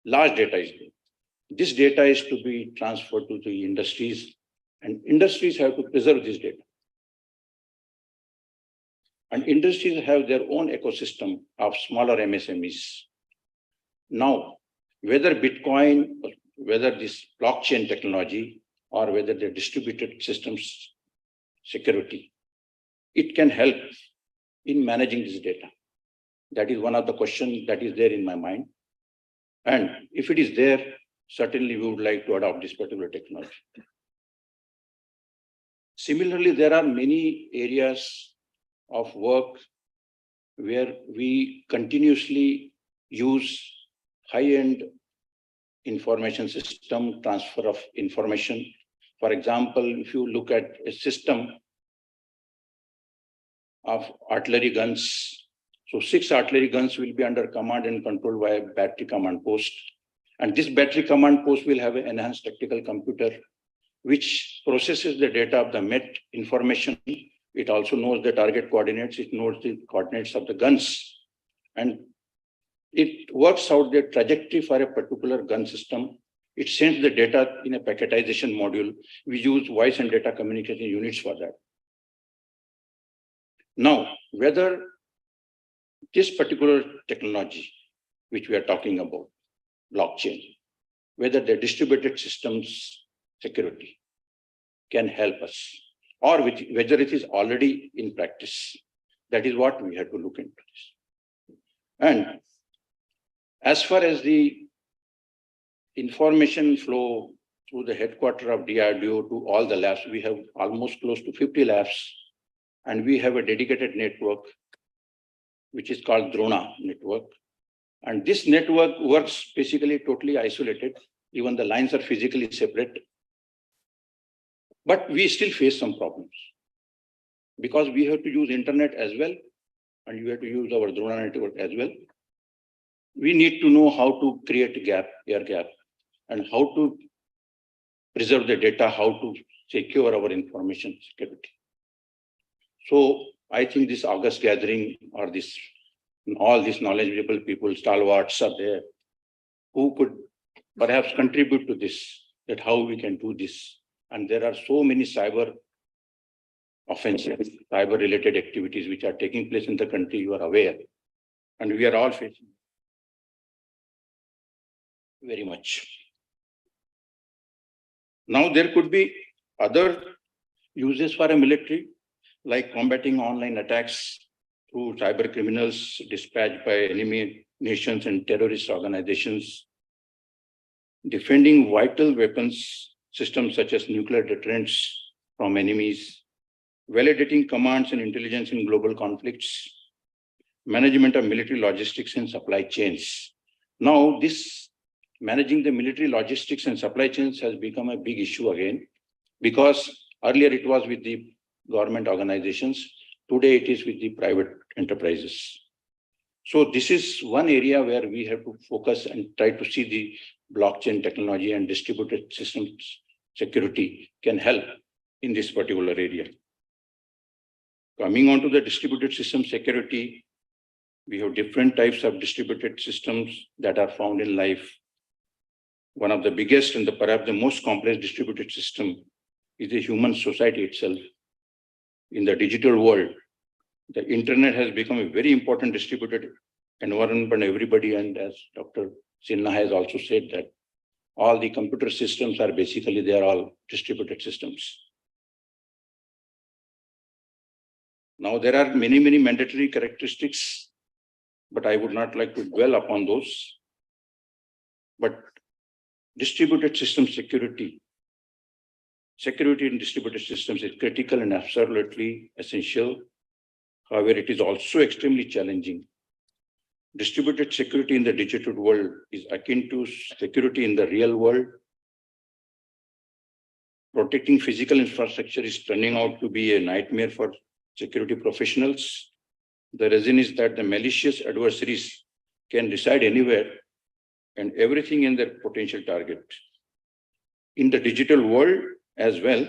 large data is there. This data is to be transferred to the industries, and industries have to preserve this data. And industries have their own ecosystem of smaller MSMEs. Now, whether Bitcoin, or whether this blockchain technology, or whether the distributed systems security, it can help in managing this data? That is one of the questions that is there in my mind. And if it is there, certainly we would like to adopt this particular technology. Similarly, there are many areas of work where we continuously use high-end information system, transfer of information. For example, if you look at a system of artillery guns, so 6 artillery guns will be under command and control via battery command post. And this battery command post will have an enhanced tactical computer, which processes the data of the met information. It also knows the target coordinates. It knows the coordinates of the guns. And it works out the trajectory for a particular gun system. It sends the data in a packetization module. We use voice and data communication units for that. Now, whether this particular technology, which we are talking about, blockchain, whether the distributed systems security can help us, or whether it is already in practice. That is what we have to look into this. And as far as the information flow through the headquarters of DRDO to all the labs, we have almost close to 50 labs, and we have a dedicated network, which is called Drona network. And this network works basically totally isolated. Even the lines are physically separate. But we still face some problems because we have to use internet as well, and we have to use our Drona network as well. We need to know how to create a gap, air gap, and how to preserve the data, how to secure our information security. So I think this August gathering, or this, all these knowledgeable people, stalwarts are there, who could perhaps contribute to this, that how we can do this. And there are so many cyber offenses, cyber related activities which are taking place in the country, you are aware. And we are all facing very much. Now there could be other uses for a military, like combating online attacks through cyber criminals dispatched by enemy nations and terrorist organizations, defending vital weapons systems such as nuclear deterrents from enemies, validating commands and intelligence in global conflicts, management of military logistics and supply chains. Now, this managing the military logistics and supply chains has become a big issue again, because earlier it was with the government organizations. Today it is with the private enterprises. So this is one area where we have to focus and try to see the blockchain technology and distributed systems security can help in this particular area. Coming on to the distributed system security, we have different types of distributed systems that are found in life. One of the biggest and perhaps the most complex distributed system is the human society itself. In the digital world, the internet has become a very important distributed environment for everybody. And as Dr. Sinha has also said, that all the computer systems are basically, they are all distributed systems. Now, there are many, many mandatory characteristics, but I would not like to dwell upon those. But distributed system security in distributed systems is critical and absolutely essential. However, it is also extremely challenging. Distributed security in the digital world is akin to security in the real world. Protecting physical infrastructure is turning out to be a nightmare for security professionals. The reason is that the malicious adversaries can reside anywhere and everything in their potential target. In the digital world as well,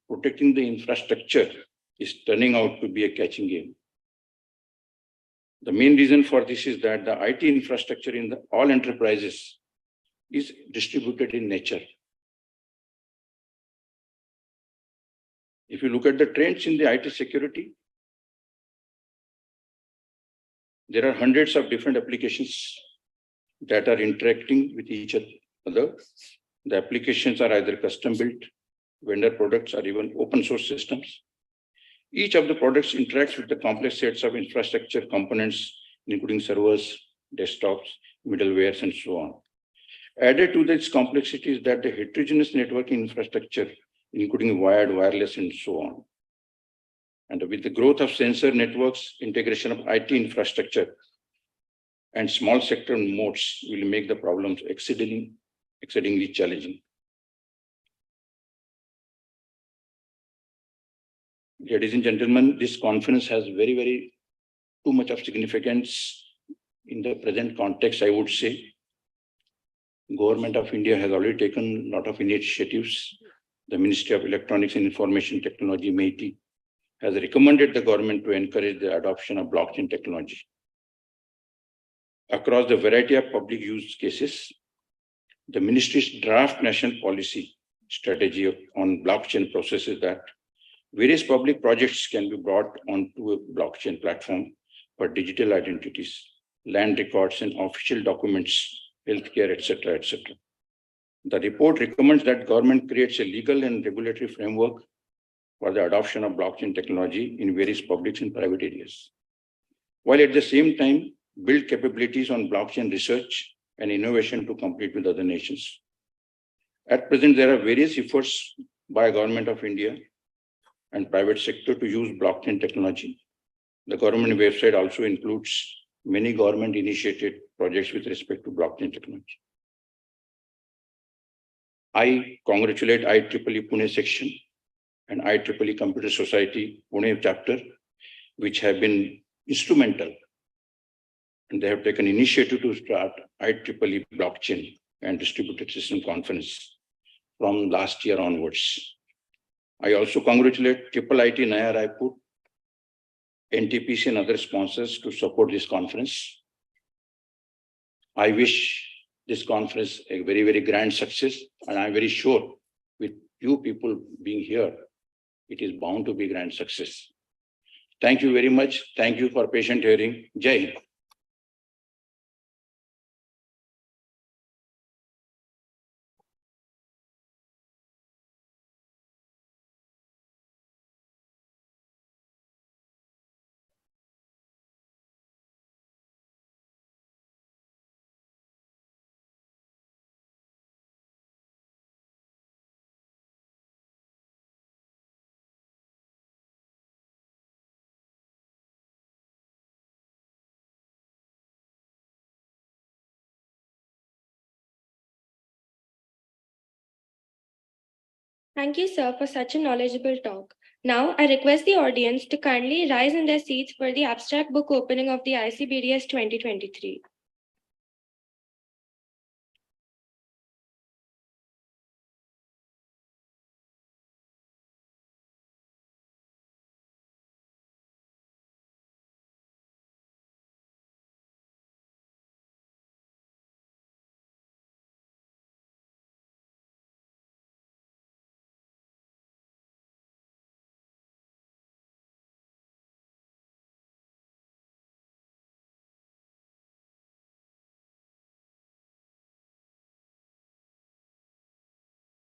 protecting the infrastructure is turning out to be a catching game. The main reason for this is that the IT infrastructure in all enterprises is distributed in nature. If you look at the trends in the IT security, there are hundreds of different applications that are interacting with each other. The applications are either custom built, vendor products, or even open source systems. Each of the products interacts with the complex sets of infrastructure components, including servers, desktops, middlewares, and so on. Added to this complexity is that the heterogeneous networking infrastructure, including wired, wireless, and so on. And with the growth of sensor networks, integration of IT infrastructure, and small sector modes will make the problems exceedingly challenging. Ladies and gentlemen, this conference has very too much of significance in the present context, I would say. Government of India has already taken a lot of initiatives. The Ministry of Electronics and Information Technology, MeitY, has recommended the government to encourage the adoption of blockchain technology across the variety of public use cases. The ministry's draft national policy strategy on blockchain processes that various public projects can be brought onto a blockchain platform for digital identities, land records, and official documents, healthcare, etc., etc. The report recommends that government creates a legal and regulatory framework for the adoption of blockchain technology in various public and private areas, while at the same time build capabilities on blockchain research and innovation to compete with other nations. At present, there are various efforts by Government of India and private sector to use blockchain technology. The government website also includes many government-initiated projects with respect to blockchain technology. I congratulate IEEE Pune section and IEEE Computer Society Pune chapter, which have been instrumental, and they have taken initiative to start IEEE Blockchain and Distributed System Conference from last year onwards. I also congratulate IIIT Naya Raipur, NTPC, and other sponsors to support this conference. I wish this conference a very grand success, and I'm very sure with you people being here, it is bound to be grand success. Thank you very much. Thank you for patient hearing. Jai Hind. Thank you, sir, for such a knowledgeable talk. Now, I request the audience to kindly rise in their seats for the abstract book opening of the ICBDS 2023.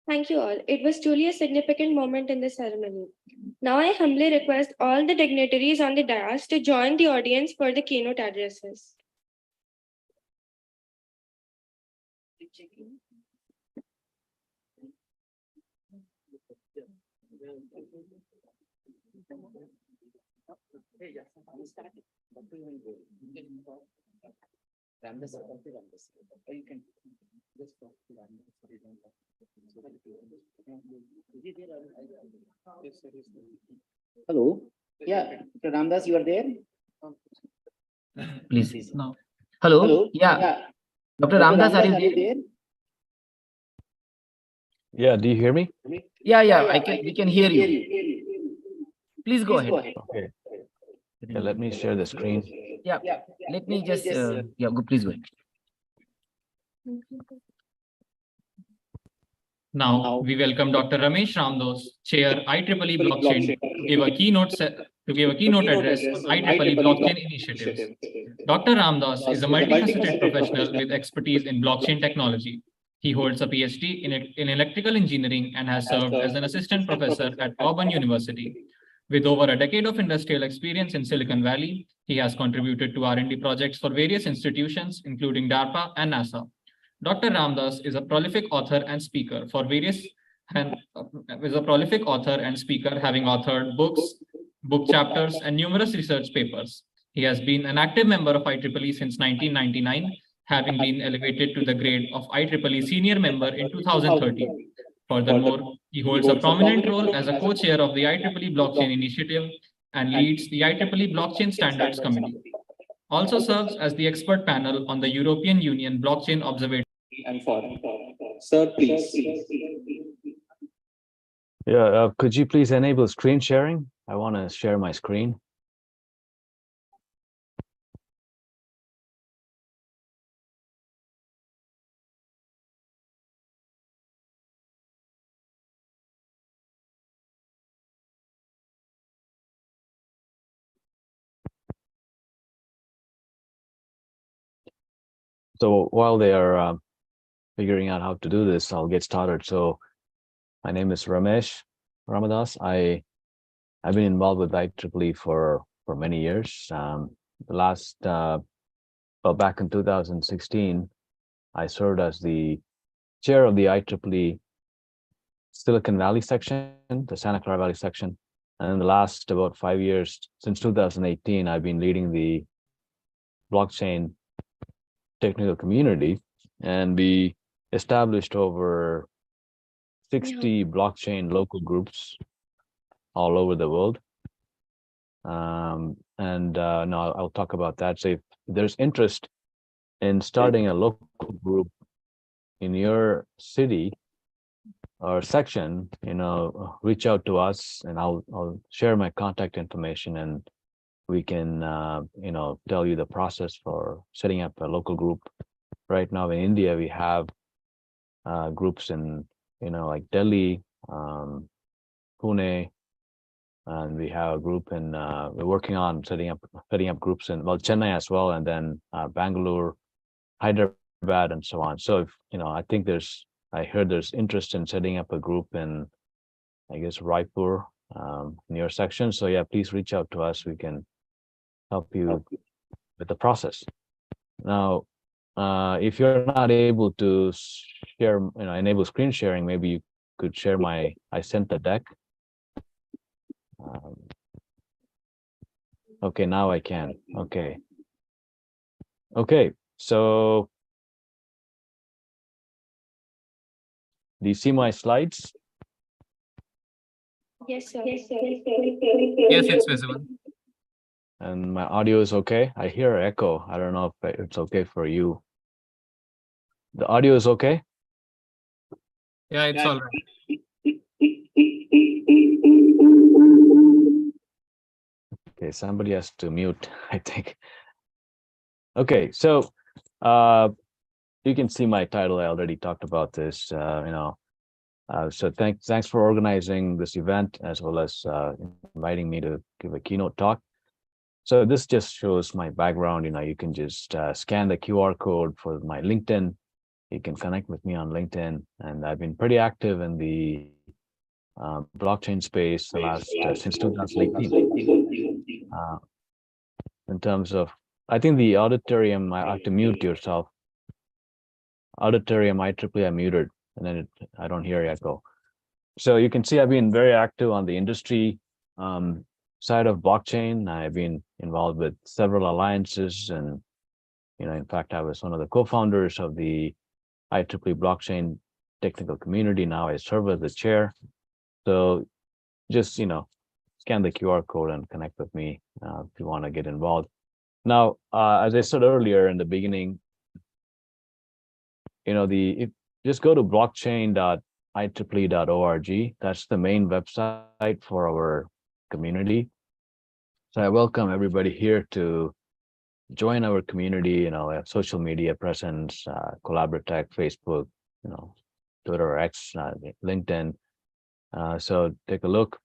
Thank you all. It was truly a significant moment in the ceremony. Now I humbly request all the dignitaries on the dais to join the audience for the keynote addresses. Hello. Yeah, Dr. Ramdas, you are there? Please. No. Hello. Yeah. Dr. Ramdas, are you there? Yeah, do you hear me? Yeah, we can hear you. Please go ahead. Okay. Yeah, let me share the screen. Yeah, let me just, please go ahead. Now we welcome Dr. Ramesh Ramdos, Chair IEEE Blockchain, to give a keynote address on IEEE Blockchain initiatives. Dr. Ramdas is a multifaceted professional with expertise in blockchain technology. He holds a PhD in electrical engineering and has served as an assistant professor at Auburn University. With over a decade of industrial experience in Silicon Valley, he has contributed to R&D projects for various institutions, including DARPA and NASA. Dr. Ramdas is a prolific author and speaker for various and is a prolific author and speaker, having authored books, book chapters, and numerous research papers. He has been an active member of IEEE since 1999, having been elevated to the grade of IEEE senior member in 2013. Furthermore, he holds a prominent role as a co-chair of the IEEE Blockchain Initiative and leads the IEEE Blockchain Standards Committee. Also serves as the expert panel on the European Union Blockchain Observatory and Forum. Sir, please. Yeah, could you please enable screen sharing? I want to share my screen. So while they are figuring out how to do this, I'll get started. So my name is Ramesh Ramadas. I've been involved with IEEE for many years. The last, well, back in 2016, I served as the chair of the IEEE Silicon Valley section, the Santa Clara Valley section. And in the last about 5 years, since 2018, I've been leading the blockchain technical community, and we established over 60 blockchain local groups all over the world. Now I'll talk about that. So if there's interest in starting a local group in your city or section, reach out to us, and I'll share my contact information, and we can tell you the process for setting up a local group. Right now in India, we have groups in like Delhi, Pune, and we have a group in we're working on setting up groups in Chennai as well, and then Bangalore, Hyderabad, and so on. So if I heard there's interest in setting up a group in, I guess, Raipur, in your section. So yeah, please reach out to us. We can help you with the process. Now, if you're not able to share, enable screen sharing, maybe you could share I sent the deck. Okay, now I can. Okay, so do you see my slides? Yes, sir. Yes, it's visible. And my audio is okay? I hear echo. I don't know if it's okay for you. The audio is okay? Yeah, it's all right. Okay, somebody has to mute, I think. Okay, so you can see my title. I already talked about this. So thanks for organizing this event, as well as inviting me to give a keynote talk. So this just shows my background. You can just scan the QR code for my LinkedIn. You can connect with me on LinkedIn, and I've been pretty active in the blockchain space the last since 2018. In terms of, I think the auditorium, I have to mute yourself. Auditorium, IEEE, I'm muted, and then I don't hear echo. So you can see I've been very active on the industry side of blockchain. I've been involved with several alliances, and in fact, I was one of the co-founders of the IEEE blockchain technical community. Now I serve as the chair. So just scan the QR code and connect with me if you want to get involved. Now, as I said earlier in the beginning, just go to blockchain.ieee.org. That's the main website for our community. So I welcome everybody here to join our community. We have social media presence, Collaboratech, Facebook, Twitter, X, LinkedIn. So take a look.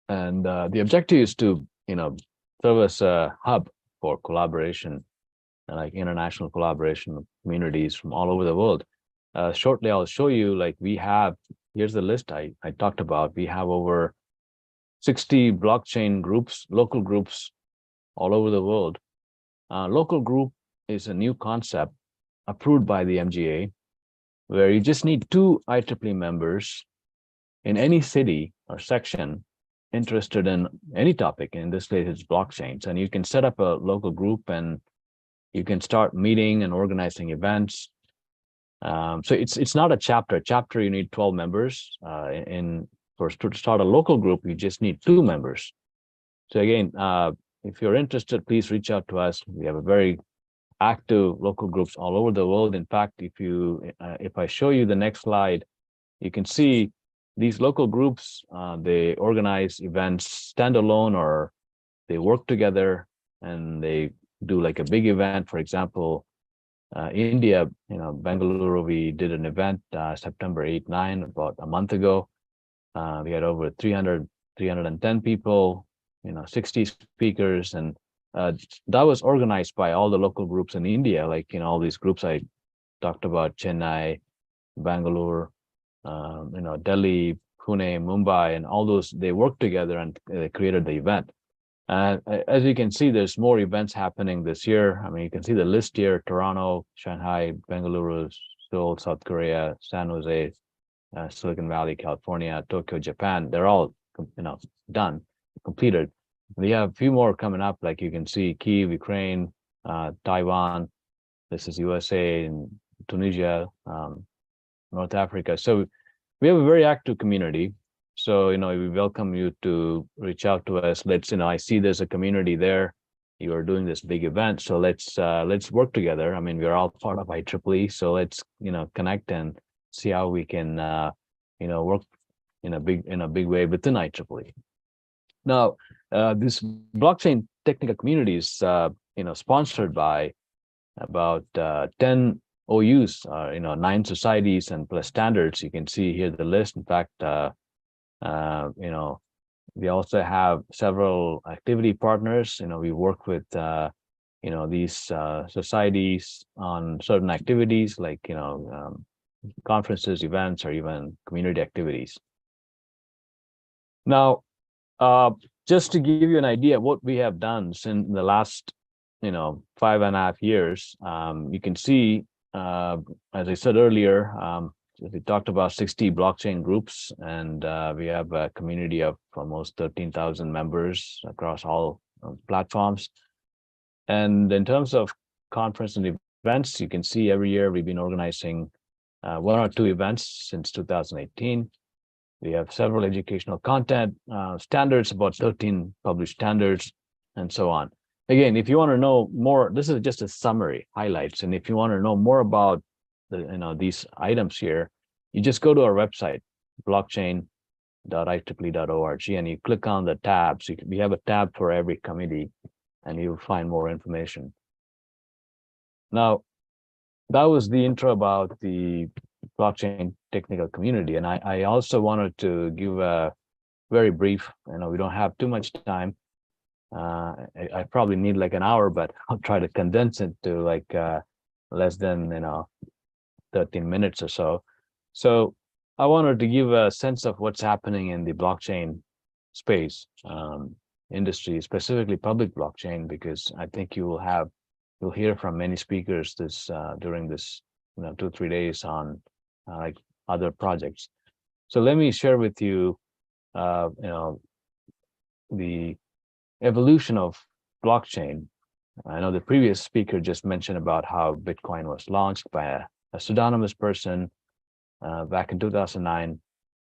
And the objective is to, serve as a hub for collaboration, like international collaboration with communities from all over the world. Shortly, I'll show you, here's the list I talked about. We have over 60 blockchain groups, local groups all over the world. Local group is a new concept approved by the MGA, where you just need 2 IEEE members in any city or section interested in any topic. In this case, it's blockchains, and you can set up a local group and you can start meeting and organizing events. So it's not a chapter. Chapter, you need 12 members. To start a local group, you just need 2 members. So again, if you're interested, please reach out to us. We have a very active local groups all over the world. In fact, if I show you the next slide, you can see these local groups, they organize events standalone, or they work together and they do like a big event. For example, India, Bangalore, we did an event September 8, 9, about a month ago. We had over 310 people, 60 speakers, and that was organized by all the local groups in India, like all these groups I talked about: Chennai, Bangalore, Delhi, Pune, Mumbai, and all those. They worked together and they created the event. As you can see, there's more events happening this year. I mean, you can see the list here: Toronto, Shanghai, Bengaluru, Seoul, South Korea, San Jose, Silicon Valley, California, Tokyo, Japan. They're all done, completed. We have a few more coming up, like you can see: Kyiv, Ukraine, Taiwan. This is USA, and Tunisia, North Africa. So we have a very active community. So we welcome you to reach out to us. I see there's a community there. You are doing this big event, so let's work together. I mean, we're all part of IEEE, so let's connect and see how we can work in a big way within IEEE. Now, this blockchain technical community is sponsored by about 10 OUs, 9 societies and plus standards. You can see here the list. In fact, we also have several activity partners. We work with these societies on certain activities, like conferences, events, or even community activities. Now, just to give you an idea of what we have done since the last 5.5 years, you can see, as I said earlier, we talked about 60 blockchain groups, and we have a community of almost 13,000 members across all platforms. And in terms of conference and events, you can see every year we've been organizing 1 or 2 events since 2018. We have several educational content standards, about 13 published standards, and so on. Again, if you want to know more, this is just a summary, highlights. And if you want to know more about these items here, you just go to our website, blockchain.ieee.org, and you click on the tabs. We have a tab for every committee, and you'll find more information. Now, that was the intro about the blockchain technical community. And I also wanted to give a very brief, we don't have too much time. I probably need like an hour, but I'll try to condense it to like less than 13 minutes or so. So I wanted to give a sense of what's happening in the blockchain space industry, specifically public blockchain, because I think you'll hear from many speakers during this 2-3 days on like other projects. So let me share with you the evolution of blockchain. I know the previous speaker just mentioned about how Bitcoin was launched by a pseudonymous person back in 2009,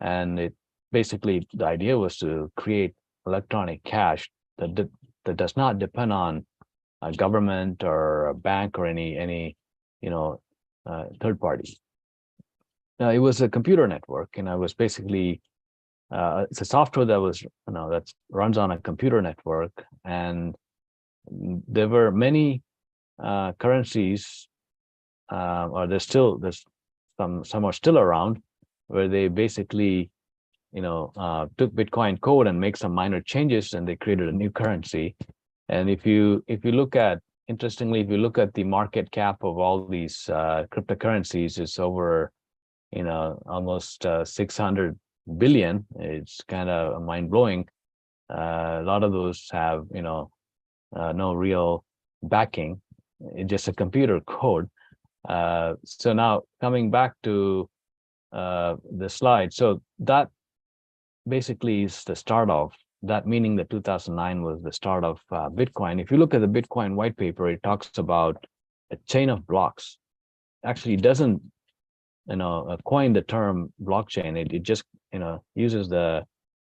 and it basically, the idea was to create electronic cash that does not depend on a government or a bank or any third party. It was a computer network, and it was basically it's a software that was that runs on a computer network, and there were many currencies, or there's some are still around, where they basically took Bitcoin code and make some minor changes, and they created a new currency. And if you look at, interestingly, if you look at the market cap of all these cryptocurrencies, it's over almost 600 billion. It's kind of mind-blowing. A lot of those have, no real backing. It's just a computer code. So now coming back to the slide, so that basically is the start of that, meaning that 2009 was the start of Bitcoin. If you look at the Bitcoin white paper, it talks about a chain of blocks. Actually, it doesn't, coin the term blockchain. It just, uses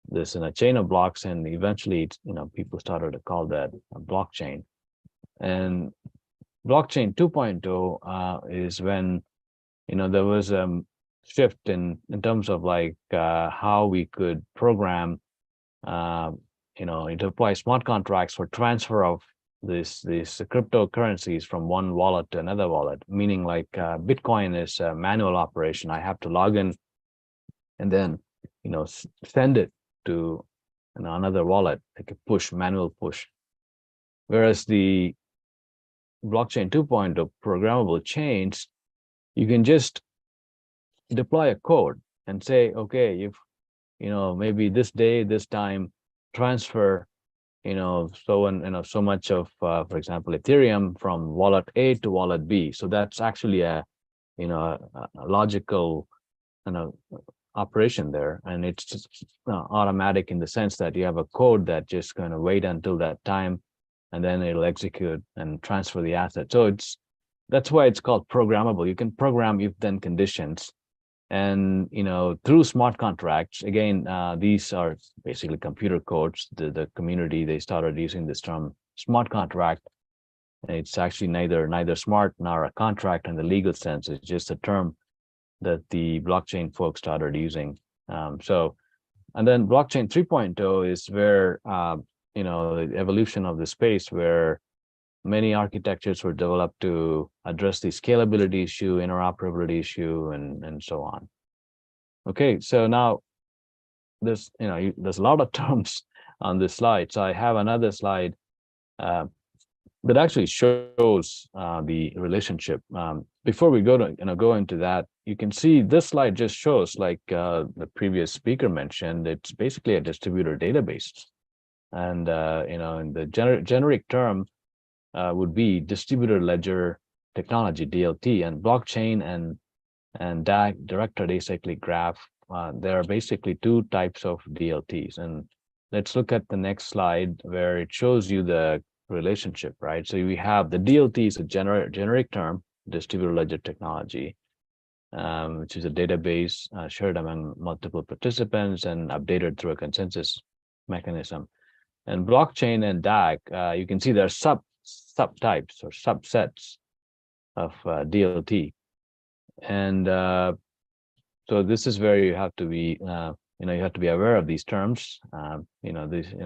this chain of blocks, and eventually, people started to call that a blockchain. And blockchain 2.0 is when, there was a shift in terms of like how we could program, deploy smart contracts for transfer of these cryptocurrencies from one wallet to another wallet, meaning like Bitcoin is a manual operation. I have to log in and then, send it to another wallet, like a manual push. Whereas the blockchain 2.0 programmable chains, you can just deploy a code and say, okay, if, maybe this day, this time, transfer, so much of, for example, Ethereum from wallet A to wallet B. So that's actually a logical, operation there, and it's just automatic in the sense that you have a code that just going to wait until that time, and then it'll execute and transfer the asset. So that's why it's called programmable. You can program if-then conditions. And, through smart contracts, again, these are basically computer codes. The community, they started using this term smart contract. And it's actually neither smart nor a contract in the legal sense. It's just a term that the blockchain folks started using. And then blockchain 3.0 is where, the evolution of the space, where many architectures were developed to address the scalability issue, interoperability issue, and so on. Okay, so now there's a lot of terms on this slide. So I have another slide that actually shows the relationship. Before we go into that, you can see this slide just shows, like the previous speaker mentioned, it's basically a distributed database. And in the generic term, would be distributed ledger technology, DLT, and blockchain and DAG, directed acyclic graph. There are basically two types of DLTs. And let's look at the next slide where it shows you the relationship, right? So we have the DLT is a generic term, distributed ledger technology, which is a database shared among multiple participants and updated through a consensus mechanism. And blockchain and DAG, you can see there are subtypes or subsets of DLT. And so this is where you have to be, you have to be aware of these terms.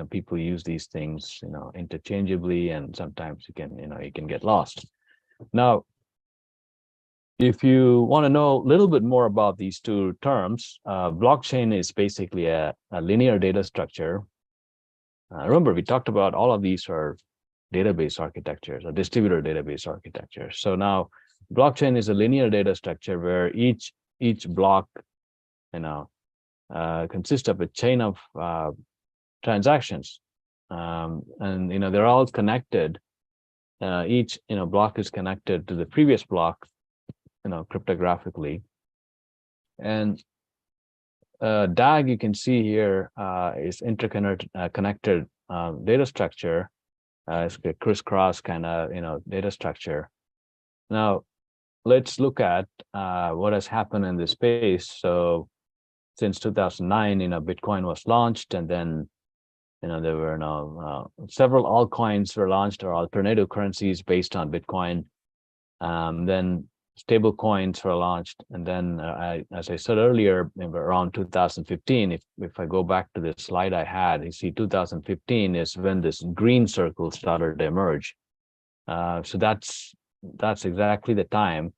People use these things, interchangeably, and sometimes you can get lost. Now, if you want to know a little bit more about these two terms, blockchain is basically a linear data structure. Remember, we talked about all of these are database architectures or distributed database architectures. So now blockchain is a linear data structure where each block, consists of a chain of transactions, and they're all connected. Each block is connected to the previous block, cryptographically. And DAG, you can see here, is interconnected data structure. It's a crisscross kind of data structure. Now let's look at what has happened in this space. So since 2009, Bitcoin was launched, and then there were several altcoins were launched, or alternative currencies based on Bitcoin. Then stable coins were launched, and then as I said earlier, around 2015, if I go back to the slide I had, you see 2015 is when this green circle started to emerge. So that's exactly the time.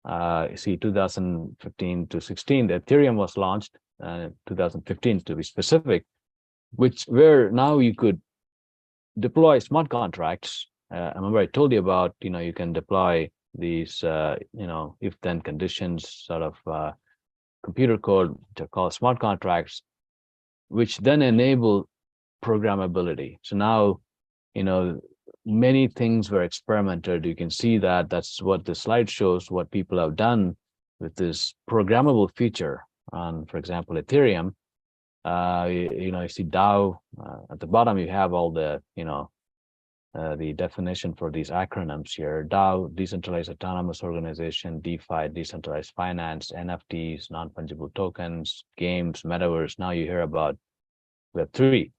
You see 2015 to 16, the Ethereum was launched, 2015 to be specific, where now you could deploy smart contracts. I remember I told you about, you can deploy these, if-then conditions sort of computer code to call smart contracts, which then enable programmability. So now, many things were experimented. You can see that that's what the slide shows, what people have done with this programmable feature on, for example, Ethereum. You see DAO at the bottom, you have all the, the definition for these acronyms here: DAO, decentralized autonomous organization; DeFi, decentralized finance; NFTs, non-fungible tokens; games, metaverse. Now you hear about Web3.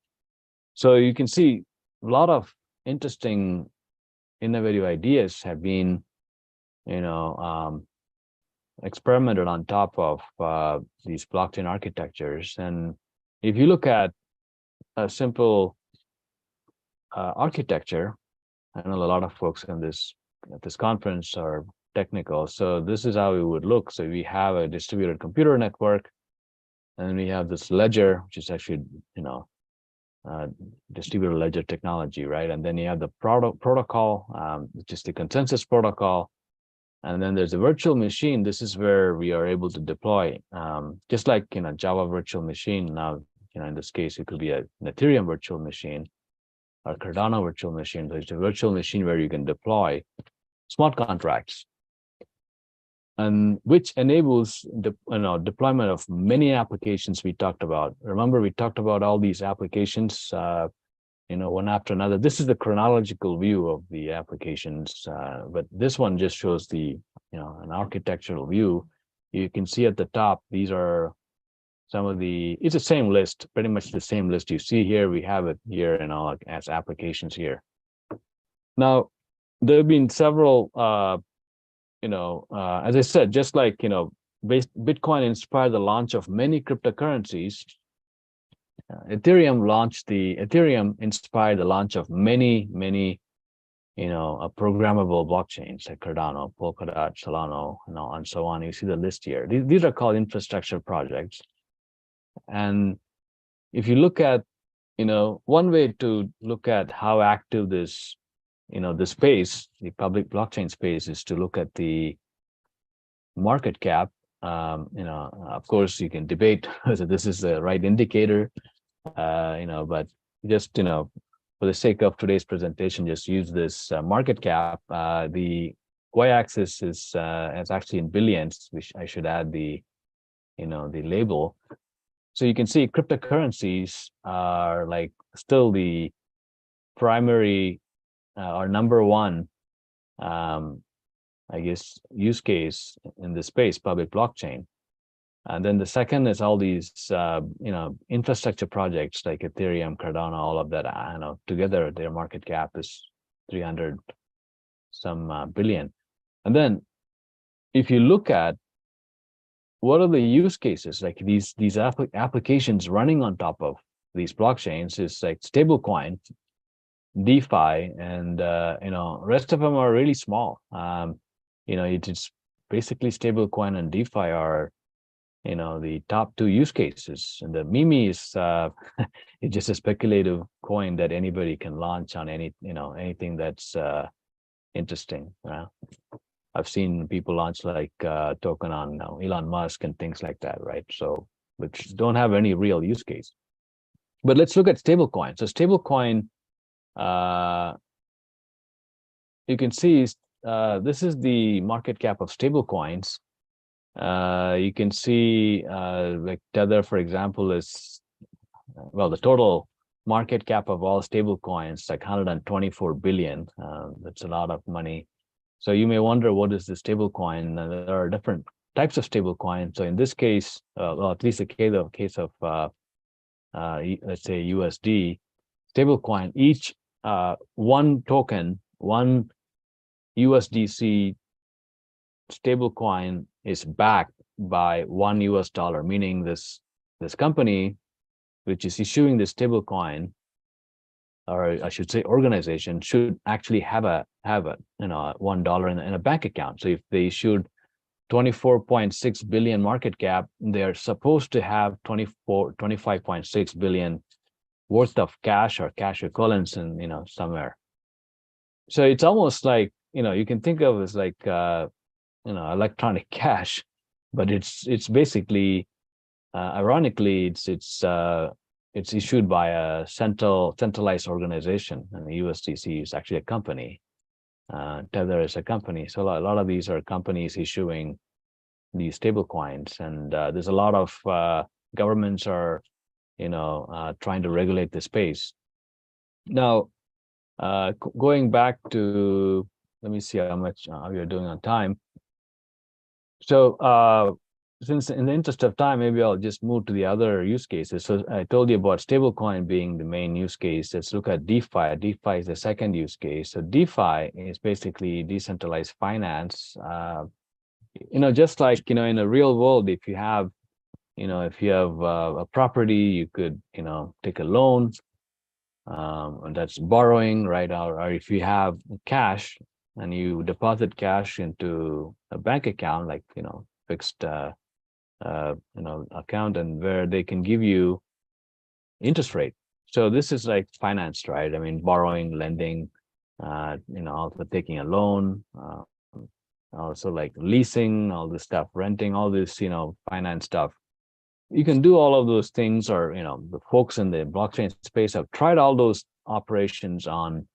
So you can see a lot of interesting, innovative ideas have been, experimented on top of these blockchain architectures. And if you look at a simple architecture, I know a lot of folks in at this conference are technical. So this is how it would look. So we have a distributed computer network, and we have this ledger, which is actually, distributed ledger technology, right? And then you have the protocol, which is the consensus protocol. And then there's a virtual machine. This is where we are able to deploy, just like, Java virtual machine. Now, in this case, it could be an Ethereum virtual machine or Cardano virtual machine. So it's a virtual machine where you can deploy smart contracts, and which enables the deployment of many applications we talked about. Remember, we talked about all these applications, one after another. This is the chronological view of the applications, but this one just shows the, an architectural view. You can see at the top, these are some of it's the same list, pretty much the same list you see here. We have it here, as applications here. Now, there have been several, as I said, just like, Bitcoin inspired the launch of many cryptocurrencies. Ethereum inspired the launch of many, programmable blockchains like Cardano, Polkadot, Solana, and so on. You see the list here. These are called infrastructure projects. And if you look at, one way to look at how active this, the space, the public blockchain space, is to look at the market cap. Of course, you can debate whether this is the right indicator, but just, for the sake of today's presentation, just use this market cap. The y-axis is actually in billions, which I should add the, the label. So you can see cryptocurrencies are like still the primary or number one, I guess, use case in the space, public blockchain. And then the second is all these, infrastructure projects like Ethereum, Cardano, all of that. Together their market cap is 300 some billion. And then if you look at what are the use cases, like these applications running on top of these blockchains, is like stablecoin, DeFi, and rest of them are really small. It's basically stablecoin and DeFi are the top two use cases. And the Mimi is it's just a speculative coin that anybody can launch on anything that's interesting. I've seen people launch like token on Elon Musk and things like that, right? So, which don't have any real use case. But let's look at stablecoin. So stablecoin, you can see this is the market cap of stablecoins. You can see like Tether, for example, is, well, the total market cap of all stablecoins, like 124 billion. That's a lot of money. So you may wonder, what is the stablecoin? There are different types of stablecoin. So in this case, well, at least the case of let's say USD stablecoin, each one token, one USDC stablecoin is backed by $1 US, meaning this company which is issuing this stablecoin, or I should say organization, should actually have a $1 in a bank account. So if they issued 24.6 billion market cap, they're supposed to have 25.6 billion worth of cash or cash equivalents in somewhere. So it's almost like, you can think of it as like electronic cash, but it's basically ironically it's it's issued by a centralized organization, and the USDC is actually a company. Tether is a company. So a lot of these are companies issuing these stable coins, and there's a lot of governments are, trying to regulate the space. Now, going back to, let me see how much we are doing on time. So since in the interest of time, maybe I'll just move to the other use cases. So I told you about stablecoin being the main use case. Let's look at DeFi. DeFi is the second use case. So DeFi is basically decentralized finance. Just like, in the real world, if you have a property, you could, take a loan, and that's borrowing, right? Or if you have cash and you deposit cash into a bank account, like, fixed, account, and where they can give you interest rate. So this is like finance, right? I mean, borrowing, lending, also taking a loan, also like leasing, all this stuff, renting, all this, finance stuff. You can do all of those things, or, the folks in the blockchain space have tried all those operations on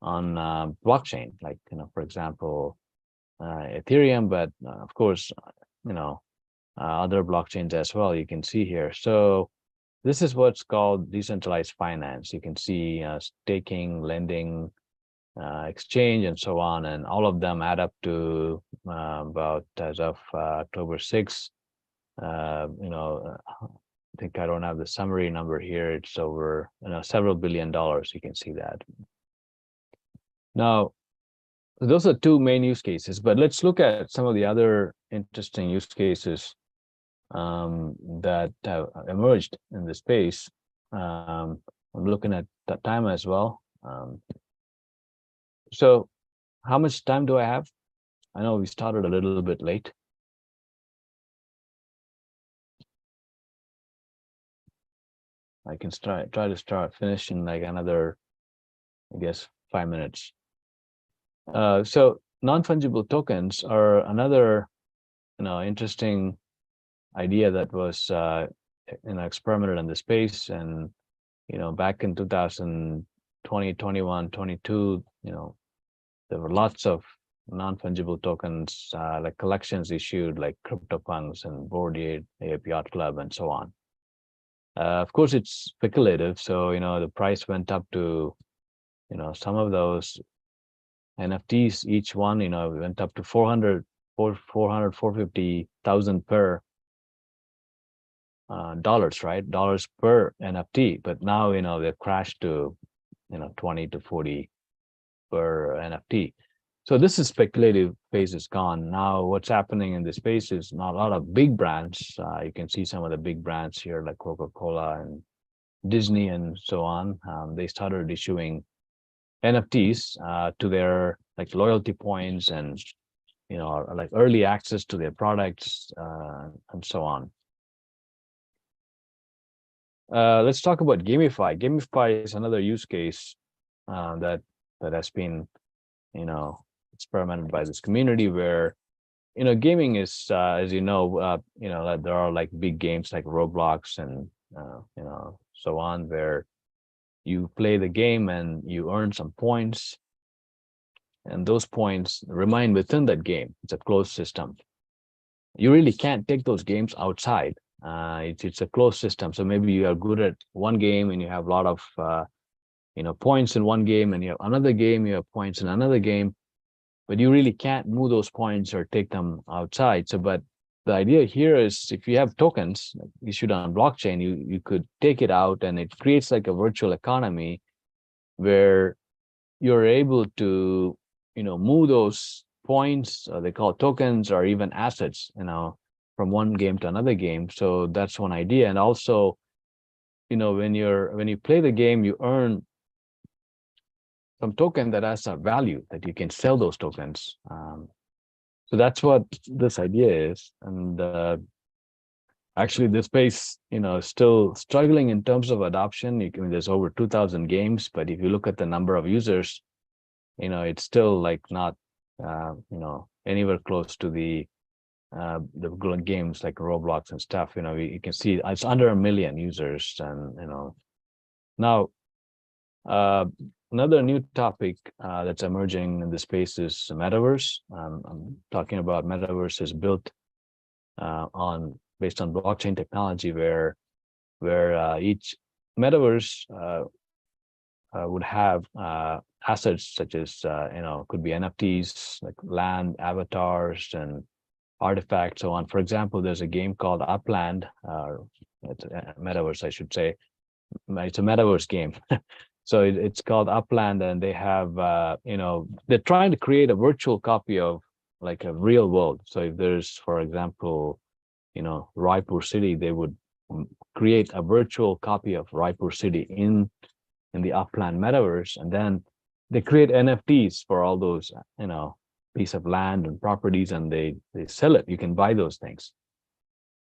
blockchain, like, for example, Ethereum, but of course, other blockchains as well, you can see here. So this is what's called decentralized finance. You can see staking, lending, exchange, and so on, and all of them add up to about, as of October 6th, I think I don't have the summary number here. It's over, several $billion. You can see that. Now, those are two main use cases, but let's look at some of the other interesting use cases that have emerged in the space. I'm looking at that time as well. So how much time do I have? I know we started a little bit late. I can try to finish in like another, I guess, 5 minutes. So non-fungible tokens are another, interesting idea that was, experimented in the space. And, back in 2020, 21, 22, there were lots of non-fungible tokens, like collections issued, like CryptoPunks and Bored Ape Yacht Club and so on. Of course, it's speculative. So, the price went up to, some of those NFTs, each one, went up to 450,000 per dollars, right? Dollars per NFT. But now, they've crashed to, 20 to 40 per NFT. So this is speculative phase is gone. Now what's happening in this space is not a lot of big brands. You can see some of the big brands here like Coca-Cola and Disney and so on. They started issuing NFTs to their like loyalty points and, like early access to their products and so on. Let's talk about gamify. Gamify is another use case that has been, experimented by this community where, gaming is, as there are like big games like Roblox and, so on, where you play the game and you earn some points, and those points remain within that game. It's a closed system. You really can't take those games outside. It's a closed system. So maybe you are good at one game and you have a lot of, points in one game, and you have another game, you have points in another game, but you really can't move those points or take them outside. So, but the idea here is if you have tokens issued on blockchain, you could take it out, and it creates like a virtual economy where you're able to, move those points, they call tokens, or even assets, from one game to another game. So that's one idea. And also, when you play the game, you earn some token that has a value that you can sell those tokens. So that's what this idea is. And actually, this space, is still struggling in terms of adoption. There's over 2,000 games, but if you look at the number of users, it's still like not, anywhere close to the games like Roblox and stuff. You can see it's under 1 million users, and Now, another new topic that's emerging in the space is metaverse. I'm talking about metaverses built based on blockchain technology, where each metaverse would have assets such as could be NFTs, like land, avatars, and artifacts, so on. For example, there's a game called Upland, it's a metaverse, I should say. It's a metaverse game. So it's called Upland, and they have they're trying to create a virtual copy of like a real world. So if there's, for example, Raipur city, they would create a virtual copy of Raipur city in the Upland metaverse, and then they create NFTs for all those piece of land and properties, and they sell it. You can buy those things.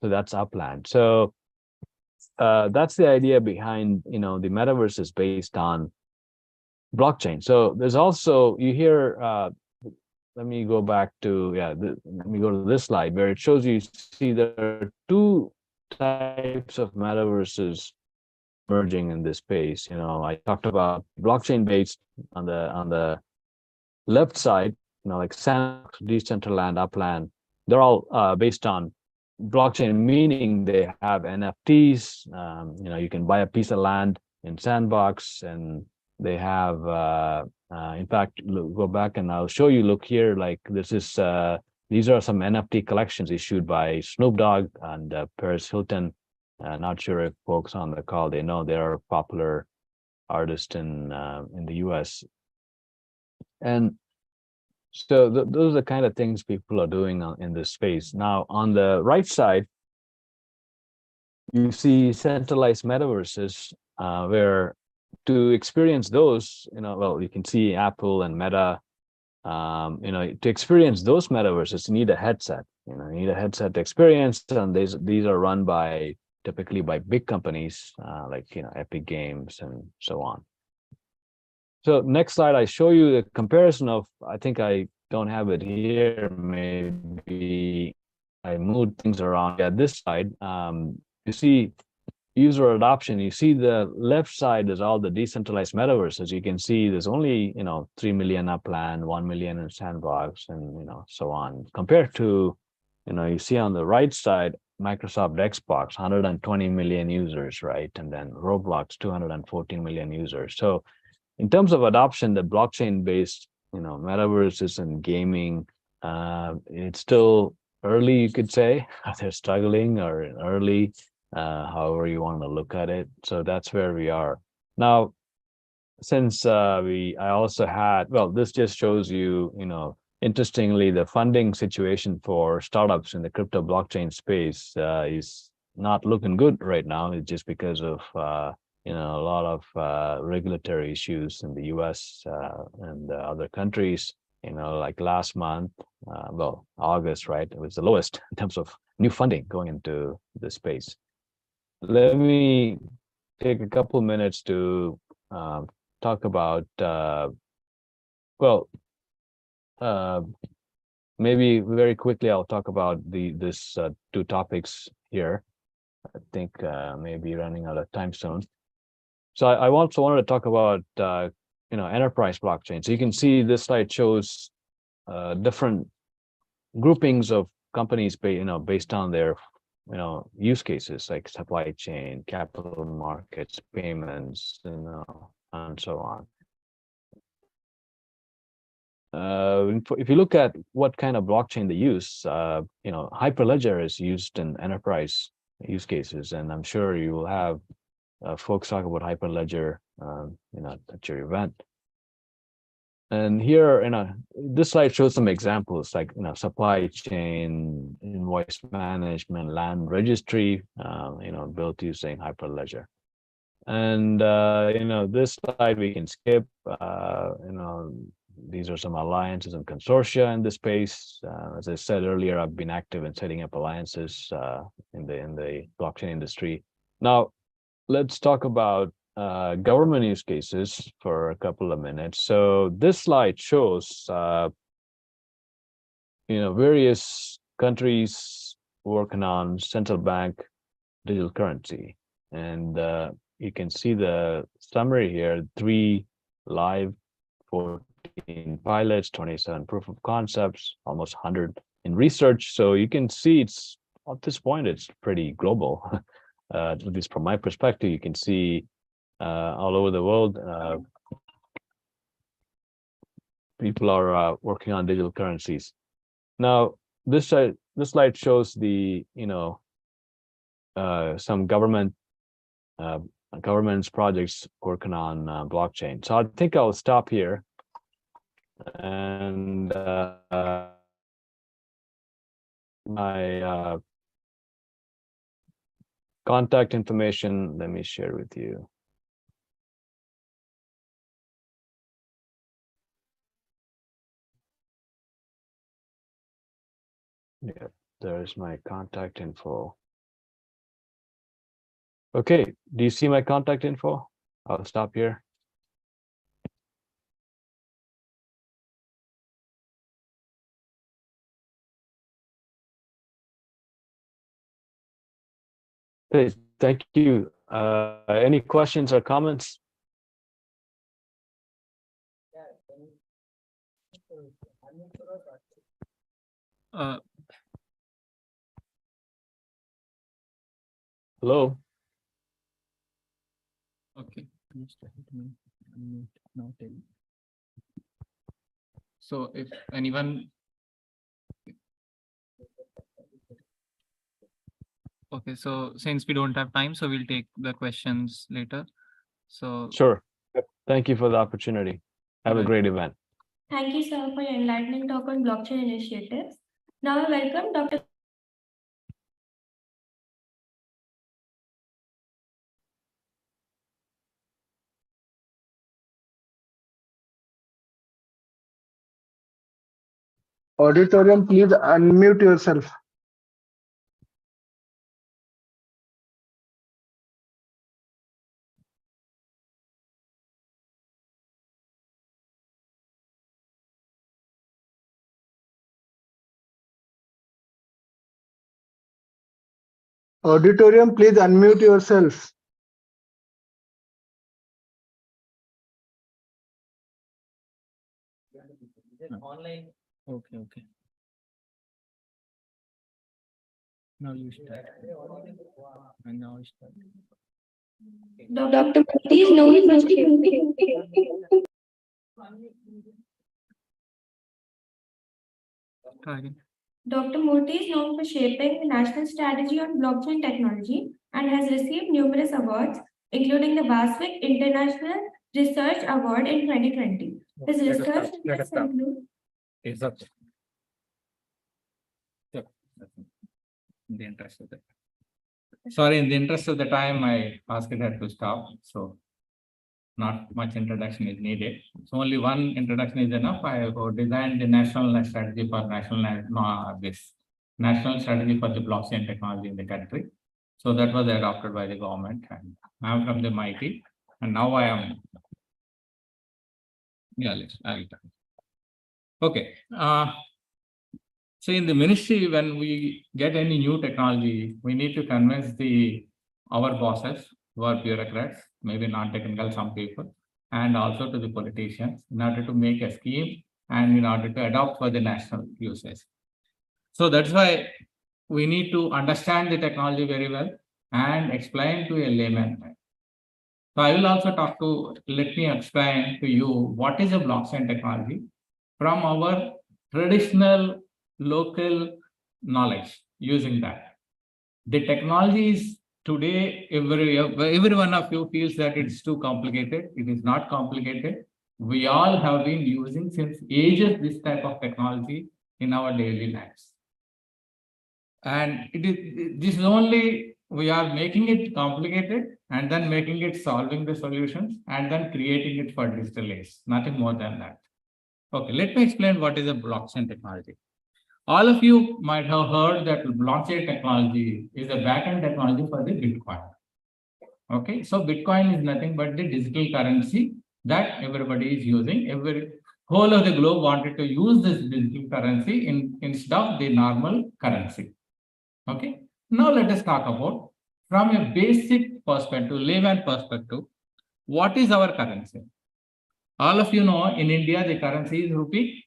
So that's Upland. So that's the idea behind the metaverse is based on blockchain. So there's also, you hear let me go back to let me go to this slide where it shows you see there are two types of metaverses emerging in this space. I talked about blockchain based on the left side, like Sandbox, Decentraland, Upland. They're all based on blockchain, meaning they have NFTs. You can buy a piece of land in Sandbox, and they have in fact, go back and I'll show you. Look here, like this is these are some NFT collections issued by Snoop Dogg and Paris Hilton. Not sure if folks on the call, they know they're popular artists in the US. And so those are the kind of things people are doing in this space. Now, on the right side, you see centralized metaverses where to experience those, well, you can see Apple and Meta, to experience those metaverses, you need a headset. You need a headset to experience, and these are run typically by big companies like Epic Games and so on. So next slide, I show you the comparison of, I think I don't have it here, maybe I moved things around. Yeah, this slide, you see user adoption. You see the left side is all the decentralized metaverses. You can see there's only 3 million Upland, 1 million in Sandbox, and so on. Compared to you see on the right side Microsoft Xbox, 120 million users, right? And then Roblox, 214 million users. So in terms of adoption, the blockchain-based, metaverses and gaming, it's still early, you could say. They're struggling or early, however you want to look at it. So that's where we are now. Since I also had, well, this just shows you, interestingly, the funding situation for startups in the crypto blockchain space is not looking good right now. It's just because of a lot of regulatory issues in the US and other countries. Like last month, well, August, right? It was the lowest in terms of new funding going into the space. Let me take a couple minutes to talk about, maybe very quickly, I'll talk about this two topics here. I think maybe running out of time soon. So I also wanted to talk about enterprise blockchain. So you can see this slide shows different groupings of companies based on their use cases, like supply chain, capital markets, payments, and so on. If you look at what kind of blockchain they use, Hyperledger is used in enterprise use cases, and I'm sure you will have folks talk about Hyperledger, at your event. And here, this slide shows some examples like, supply chain, invoice management, land registry, built using Hyperledger. And, this slide we can skip, these are some alliances and consortia in the space. As I said earlier, I've been active in setting up alliances in the blockchain industry. Now, let's talk about government use cases for a couple of minutes. So this slide shows, various countries working on central bank digital currency. And you can see the summary here, 3 live, 14 pilots, 27 proof of concepts, almost 100 in research. So you can see it's at this point, it's pretty global. At least from my perspective, you can see all over the world, people are working on digital currencies. Now, this slide shows the, some government's projects working on blockchain. So I think I'll stop here. And my contact information, let me share with you. Yeah, there's my contact info. Okay, do you see my contact info? I'll stop here. Okay, thank you. Any questions or comments? Hello. Okay. So if anyone. Okay, so since we don't have time, so we'll take the questions later. So Sure. Thank you for the opportunity. Have a great event. Thank you, sir, for your enlightening talk on blockchain initiatives. Now I welcome Dr. Auditorium, please unmute yourself. Auditorium, please unmute yourself. online. Okay. Now you start. And now start. Dr. Murthy is known for shaping. Dr. Murthy is known for shaping the national strategy on blockchain technology and has received numerous awards, including the Vasvik International Research Award in 2020. His research interests include. Exactly. In the interest of the sorry, in the interest of the time, I asked it had to stop. So not much introduction is needed. So only one introduction is enough. I have designed the national strategy for national strategy for the blockchain technology in the country. So that was adopted by the government, and I am from the MIT, and now I am. Yeah, I'll okay. So in the ministry, when we get any new technology, we need to convince our bosses who are bureaucrats, maybe non-technical, some people, and also to the politicians in order to make a scheme and in order to adopt for the national usage. So that's why we need to understand the technology very well and explain to a layman. So I will also let me explain to you what is a blockchain technology from our traditional local knowledge using that. The technologies today, every one of you feels that it's too complicated. It is not complicated. We all have been using since ages this type of technology in our daily lives. And this is only we are making it complicated and then making it solving the solutions and then creating it for digital age. Nothing more than that. Okay, let me explain what is a blockchain technology. All of you might have heard that blockchain technology is a backend technology for the Bitcoin. Okay, so Bitcoin is nothing but the digital currency that everybody is using. Every whole of the globe wanted to use this digital currency instead of the normal currency. Okay, now let us talk about from a basic perspective, layman perspective, what is our currency? All of you know in India, the currency is rupee.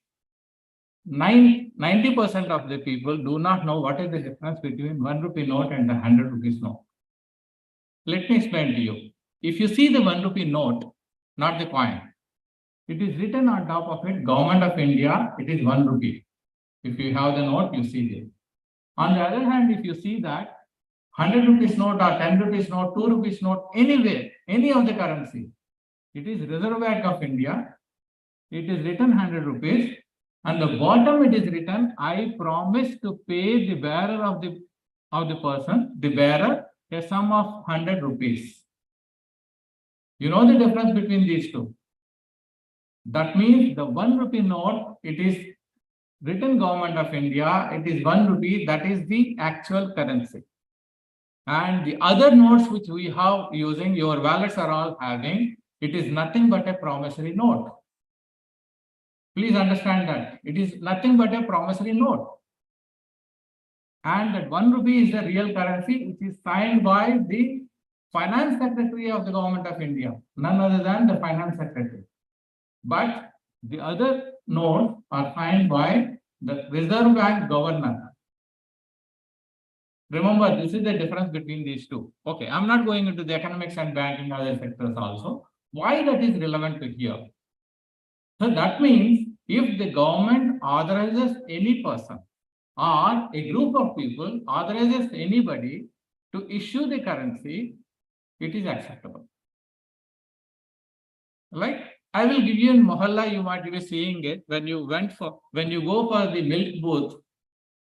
90% of the people do not know what is the difference between 1 rupee note and the 100 rupees note. Let me explain to you. If you see the 1 rupee note, not the coin, it is written on top of it, Government of India, it is 1 rupee. If you have the note, you see it. On the other hand, if you see that 100 rupees note or 10 rupees note, 2 rupees note, anywhere, any of the currency, it is Reserve Bank of India, it is written 100 rupees, and the bottom it is written, I promise to pay the bearer of the person, the bearer, a sum of 100 rupees. You know the difference between these two. That means the 1 rupee note, it is written Government of India, it is 1 rupee, that is the actual currency. And the other notes which we have using, your wallets are all having, it is nothing but a promissory note. Please understand that it is nothing but a promissory note. And that 1 rupee is the real currency, which is signed by the Finance Secretary of the Government of India, none other than the Finance Secretary. But the other notes are signed by the Reserve Bank Governor. Remember, this is the difference between these two. Okay, I'm not going into the economics and banking other sectors also. Why that is relevant to here? So that means if the government authorizes any person or a group of people authorizes anybody to issue the currency, it is acceptable. Like I will give you in Mohalla, you might be seeing it when you go for the milk booth,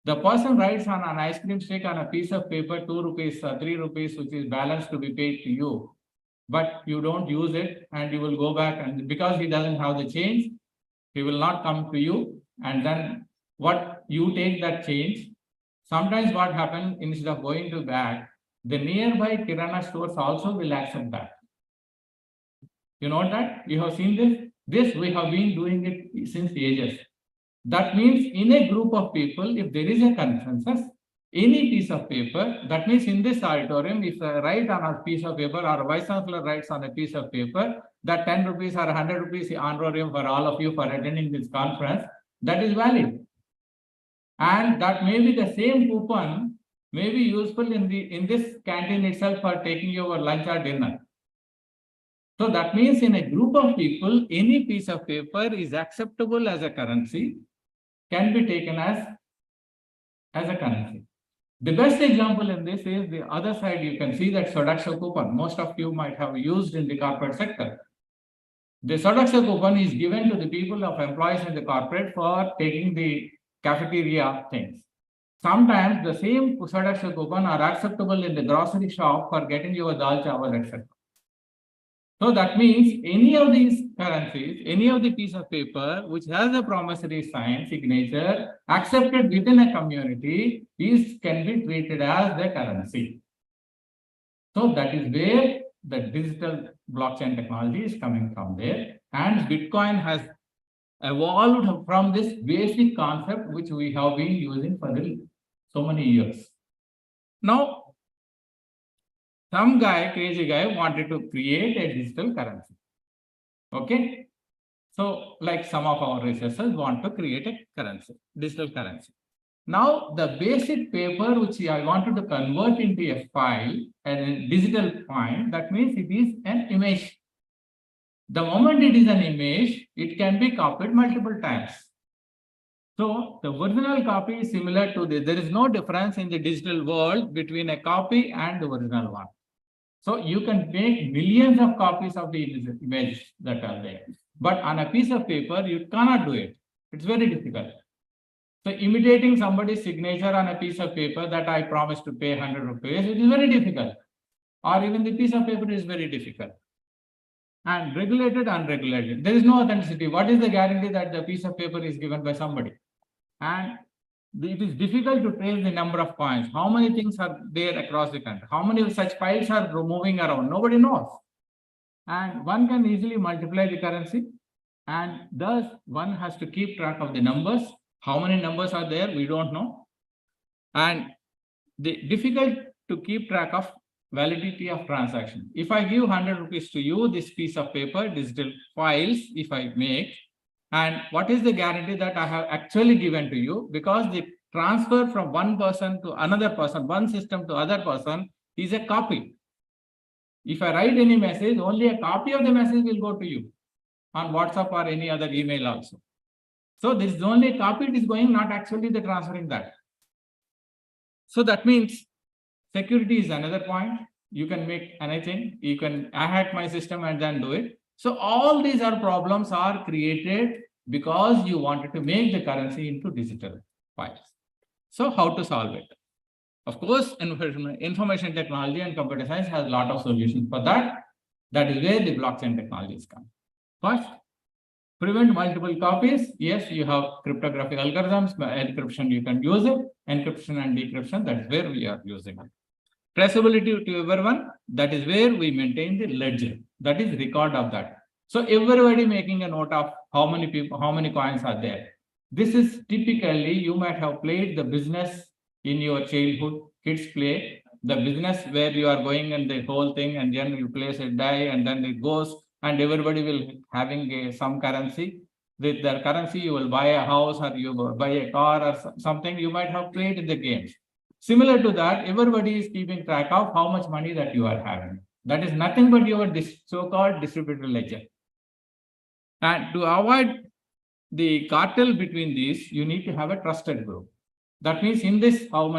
the person writes on an ice cream stick on a piece of paper 2 rupees, 3 rupees, which is balance to be paid to you. But you don't use it and you will go back, and because he doesn't have the change, he will not come to you. And then what you take that change. Sometimes what happens, instead of going to back, the nearby Kirana stores also will accept that. You know that? You have seen this? This we have been doing it since ages. That means in a group of people, if there is a consensus, any piece of paper, that means in this auditorium, if I write on a piece of paper or a vice chancellor writes on a piece of paper, that 10 rupees or 100 rupees honorarium for all of you for attending this conference, that is valid. And that may be the same coupon may be useful in this canteen itself for taking your lunch or dinner. So that means in a group of people, any piece of paper is acceptable as a currency, can be taken as a currency. The best example in this is the other side. You can see that Sodaksha coupon. Most of you might have used in the corporate sector. The Sodaksha coupon is given to the people of employees in the corporate for taking the cafeteria things. Sometimes the same Sodaksha coupon are acceptable in the grocery shop for getting your dal chawal, etc. So that means any of these currencies, any of the piece of paper which has a promissory sign signature accepted within a community can be treated as the currency. So that is where the digital blockchain technology is coming from there, and Bitcoin has evolved from this basic concept which we have been using for so many years. Now, some guy, crazy guy, wanted to create a digital currency. Okay. So, like some of our researchers want to create a currency, digital currency. Now, the basic paper which I wanted to convert into a file and a digital file, that means it is an image. The moment it is an image, it can be copied multiple times. So, the original copy is similar to this. There is no difference in the digital world between a copy and the original one. So you can make millions of copies of the image that are there. But on a piece of paper, you cannot do it. It's very difficult. So imitating somebody's signature on a piece of paper that I promised to pay 100 rupees, it is very difficult. Or even the piece of paper is very difficult. And regulated, unregulated. There is no authenticity. What is the guarantee that the piece of paper is given by somebody? And it is difficult to trace the number of coins. How many things are there across the country? How many such files are moving around? Nobody knows. And one can easily multiply the currency. And thus, one has to keep track of the numbers. How many numbers are there? We don't know. And the difficult to keep track of validity of transaction. If I give 100 rupees to you, this piece of paper, digital files, if I make, and what is the guarantee that I have actually given to you? Because the transfer from one person to another person, one system to other person is a copy. If I write any message, only a copy of the message will go to you on WhatsApp or any other email also. So this is only a copy it is going, not actually the transferring that. So that means security is another point. You can make anything. You can hack my system and then do it. So all these are problems are created because you wanted to make the currency into digital files. So how to solve it? Of course, information technology and computer science has a lot of solutions for that. That is where the blockchain technologies come. First, prevent multiple copies. Yes, you have cryptographic algorithms. By encryption, you can use it. Encryption and decryption, that is where we are using it. Traceability to everyone, that is where we maintain the ledger. That is record of that. So everybody making a note of how many people, how many coins are there. This is typically, you might have played the business in your childhood. Kids play the business where you are going and the whole thing, and then you place a die and then it goes, and everybody will having some currency. With their currency, you will buy a house or you will buy a car or something. You might have played in the games. Similar to that, everybody is keeping track of how much money that you are having. That is nothing but your so-called distributed ledger. And to avoid the cartel between these, you need to have a trusted group. That means in this, how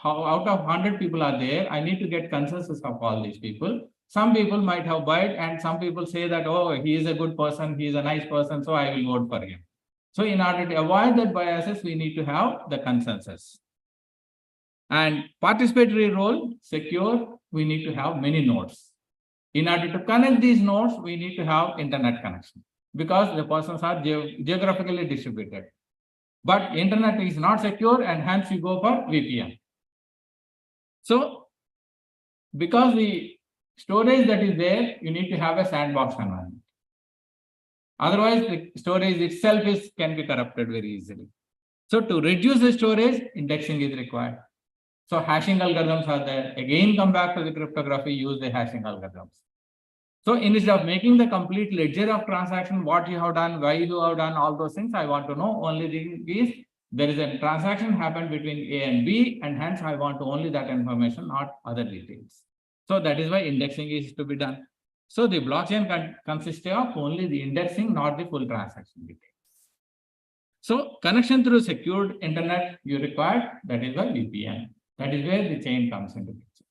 out of 100 people are there, I need to get consensus of all these people. Some people might have bought, and some people say that, oh, he is a good person, he is a nice person, so I will vote for him. So in order to avoid that biases, we need to have the consensus. And participatory role, secure, we need to have many nodes. In order to connect these nodes, we need to have internet connection because the persons are geographically distributed. But internet is not secure, and hence you go for VPN. So because the storage that is there, you need to have a sandbox environment. Otherwise, the storage itself can be corrupted very easily. So to reduce the storage, indexing is required. So hashing algorithms are there. Again, come back to the cryptography, use the hashing algorithms. So instead of making the complete ledger of transaction, what you have done, why you have done, all those things, I want to know. Only thing is, there is a transaction happened between A and B, and hence I want only that information, not other details. So that is why indexing is to be done. So the blockchain consists of only the indexing, not the full transaction details. So connection through secured internet you require, that is why VPN. That is where the chain comes into picture.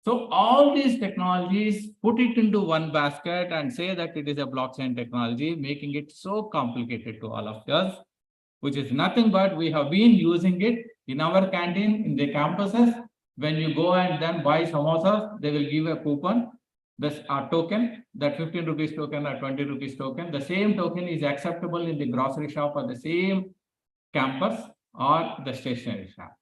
So all these technologies, put it into one basket and say that it is a blockchain technology, making it so complicated to all of us, which is nothing but we have been using it in our canteen, in the campuses. When you go and then buy samosas, they will give a coupon, this token, that 15 rupees token or 20 rupees token. The same token is acceptable in the grocery shop or the same campus or the stationery shop.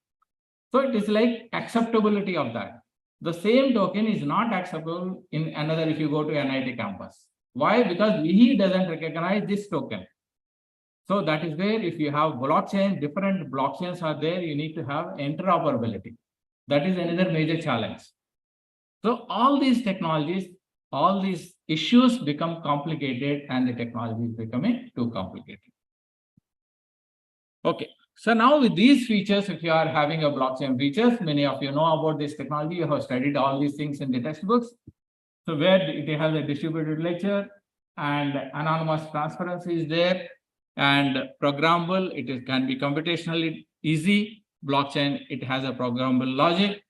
So it is like acceptability of that. The same token is not acceptable in another if you go to NIT campus. Why? Because he doesn't recognize this token. So that is where if you have blockchain, different blockchains are there, you need to have interoperability. That is another major challenge. So all these technologies, all these issues become complicated and the technology is becoming too complicated. Okay. So now with these features, if you are having a blockchain features, many of you know about this technology, you have studied all these things in the textbooks. So where it has a distributed ledger and anonymous transparency is there and programmable, can be computationally easy. Blockchain, it has a programmable logic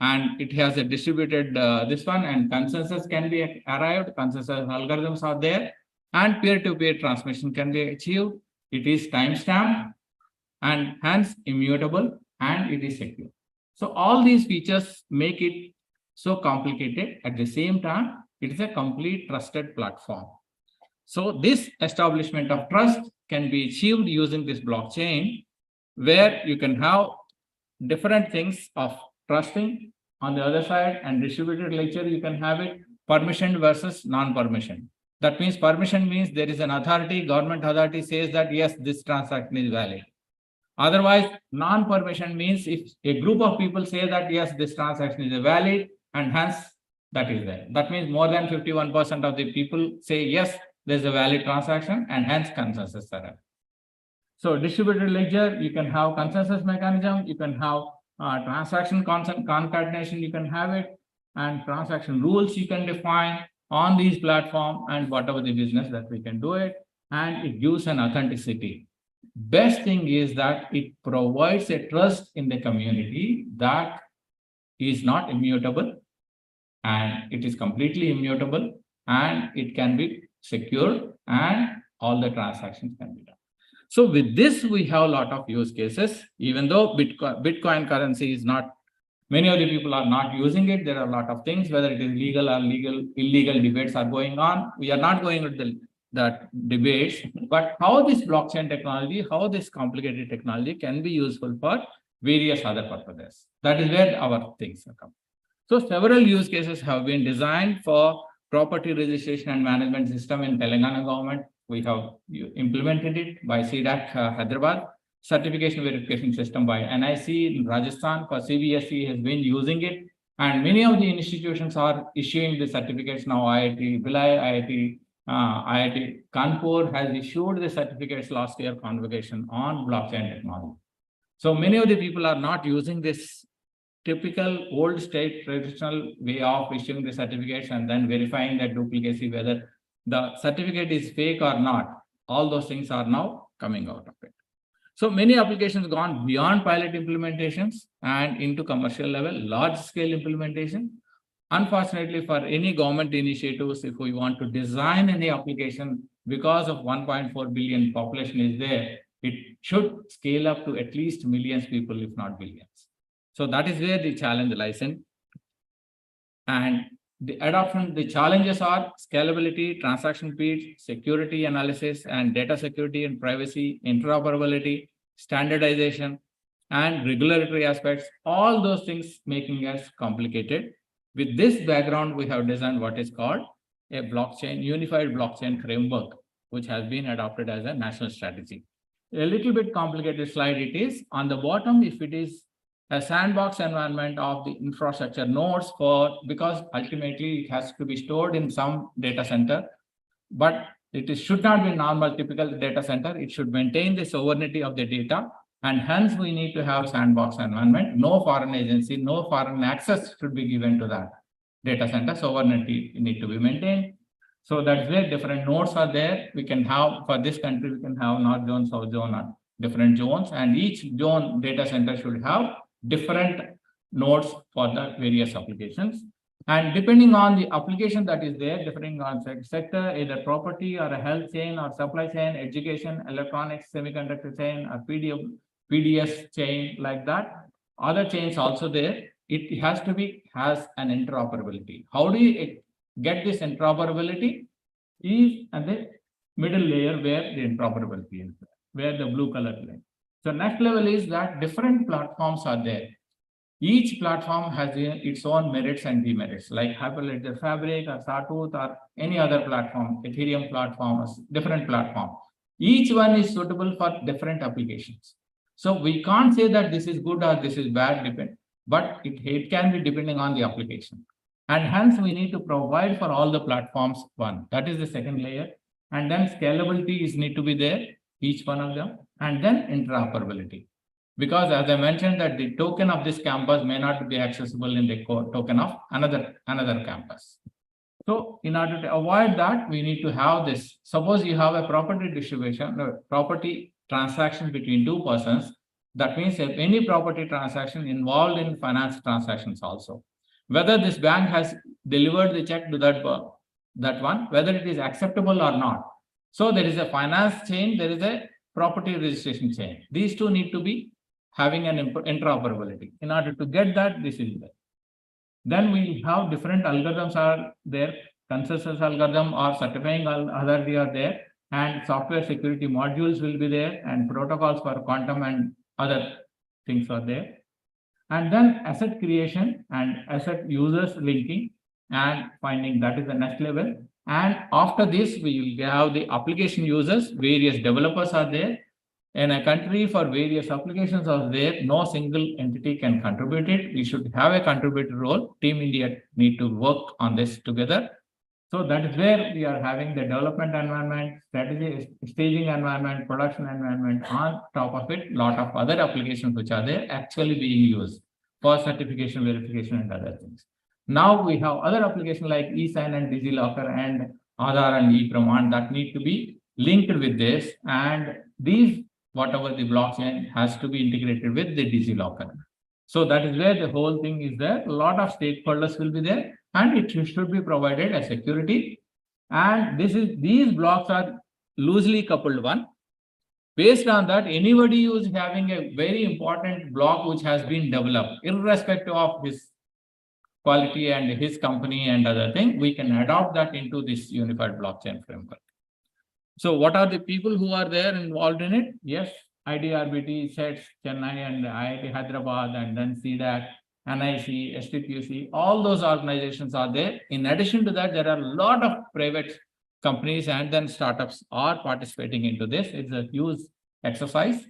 and it has a distributed this one, and consensus can be arrived, consensus algorithms are there, and peer-to-peer transmission can be achieved. It is timestamped and hence immutable, and it is secure. So all these features make it so complicated. At the same time, it is a complete trusted platform. So this establishment of trust can be achieved using this blockchain, where you can have different things of trusting on the other side, and distributed ledger, you can have it permission versus non-permission. That means permission means there is an authority, government authority says that yes, this transaction is valid. Otherwise, non-permission means if a group of people say that yes, this transaction is valid, and hence that is there. That means more than 51% of the people say yes, there's a valid transaction, and hence consensus are. So distributed ledger, you can have consensus mechanism, you can have transaction concatenation, you can have it, and transaction rules you can define on these platform, and whatever the business that we can do it, and it gives an authenticity. Best thing is that it provides a trust in the community that is not immutable, and it is completely immutable, and it can be secured, and all the transactions can be done. So with this, we have a lot of use cases. Even though Bitcoin currency is not, many of the people are not using it. There are a lot of things, whether it is legal or illegal debates are going on. We are not going into that debates, but how this blockchain technology, how this complicated technology can be useful for various other purposes. That is where our things are coming. So several use cases have been designed for property registration and management system in Telangana government. We have implemented it by CDAC Hyderabad, certification verification system by NIC in Rajasthan for CBSE has been using it, and many of the institutions are issuing the certificates now. IIT Bhilai, IIT Kanpur has issued the certificates last year convocation on blockchain technology. So many of the people are not using this typical old state traditional way of issuing the certificates and then verifying that duplicacy, whether the certificate is fake or not. All those things are now coming out of it. So many applications gone beyond pilot implementations and into commercial level, large scale implementation. Unfortunately, for any government initiatives, if we want to design any application, because of 1.4 billion population is there, it should scale up to at least millions people, if not billions. So that is where the challenge lies in. And the adoption, the challenges are scalability, transaction speed, security analysis, and data security and privacy, interoperability, standardization, and regulatory aspects. All those things making us complicated. With this background, we have designed what is called a blockchain, unified blockchain framework, which has been adopted as a national strategy. A little bit complicated slide it is. On the bottom, if it is a sandbox environment of the infrastructure nodes because ultimately it has to be stored in some data center, but should not be normal typical data center. It should maintain the sovereignty of the data, and hence we need to have sandbox environment. No foreign agency, no foreign access should be given to that data center. Sovereignty need to be maintained. So that's where different nodes are there. We can have, for this country, we can have North Zone, South Zone, or different zones, and each zone data center should have different nodes for the various applications. And depending on the application that is there, depending on sector, either property or a health chain or supply chain, education, electronics, semiconductor chain, or PDS chain, like that. Other chains also there. It has an interoperability. How do you get this interoperability? Is and the middle layer where the interoperability is, where the blue color line. So next level is that different platforms are there. Each platform has its own merits and demerits, like Hyperledger Fabric or Sawtooth or any other platform, Ethereum platform, different platform. Each one is suitable for different applications. So we can't say that this is good or this is bad, but it can be depending on the application. And hence we need to provide for all the platforms one. That is the second layer. And then scalability is need to be there, each one of them, and then interoperability. Because as I mentioned that the token of this campus may not be accessible in the token of another campus. So in order to avoid that, we need to have this. Suppose you have a property distribution, property transaction between two persons. That means if any property transaction involved in finance transactions also. Whether this bank has delivered the check to that one, whether it is acceptable or not. So there is a finance chain, there is a property registration chain. These two need to be having an interoperability. In order to get that, this is there. Then we have different algorithms are there, consensus algorithm or certifying authority are there, and software security modules will be there, and protocols for quantum and other things are there. And then asset creation and asset users linking and finding, that is the next level. And after this, we will have the application users, various developers are there. in a country for various applications are there, no single entity can contribute it. We should have a contributor role. Team India need to work on this together. So that is where we are having the development environment, strategy, staging environment, production environment. On top of it, lot of other applications which are there actually being used for certification, verification, and other things. Now we have other applications like eSign and DigiLocker and Aadhaar and ePraman that need to be linked with this, and these whatever the blockchain has to be integrated with the DigiLocker. So that is where the whole thing is there. A lot of stakeholders will be there, and it should be provided as security. And these blocks are loosely coupled one. Based on that, anybody who is having a very important block which has been developed, irrespective of his quality and his company and other thing, we can adopt that into this unified blockchain framework. So what are the people who are there involved in it? Yes, IDRBT, SETS, Chennai, and IIT Hyderabad, and then CDAC, NIC, STQC, all those organizations are there. In addition to that, there are a lot of private companies and then startups are participating into this. It's a huge exercise.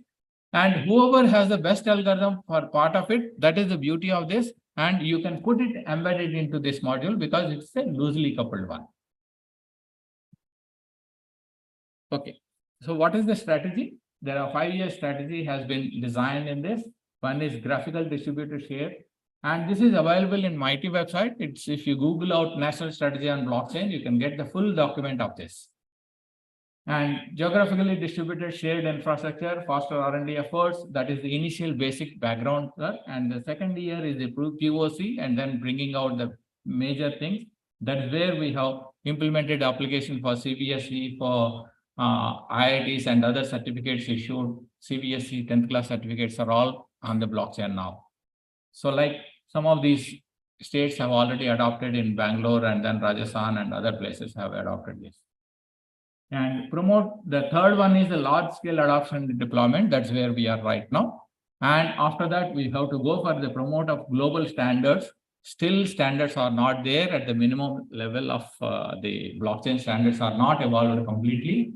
And whoever has the best algorithm for part of it, that is the beauty of this. And you can put it embedded into this module because it's a loosely coupled one. Okay, so what is the strategy? There are 5-year strategy has been designed in this. One is graphical distributed share. And this is available in MIT website. It's if you Google out National Strategy on Blockchain, you can get the full document of this. And geographically distributed shared infrastructure, faster R&D efforts. That is the initial basic background. And the second year is the POC and then bringing out the major things. That is where we have implemented application for CBSE, for IITs and other certificates issued. CBSE 10th class certificates are all on the blockchain now. So like some of these states have already adopted in Bangalore, and then Rajasthan and other places have adopted this. And promote, the third one is the large scale adoption and deployment. That's where we are right now. And after that, we have to go for the promote of global standards. Still standards are not there at the minimum level of the blockchain standards are not evolved completely.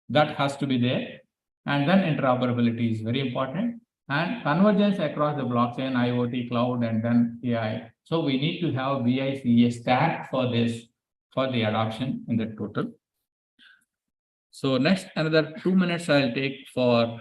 That has to be there. And then interoperability is very important. And convergence across the blockchain, IoT, cloud, and then AI. So we need to have BICA stack for this, for the adoption in the total. So next, another 2 minutes I'll take for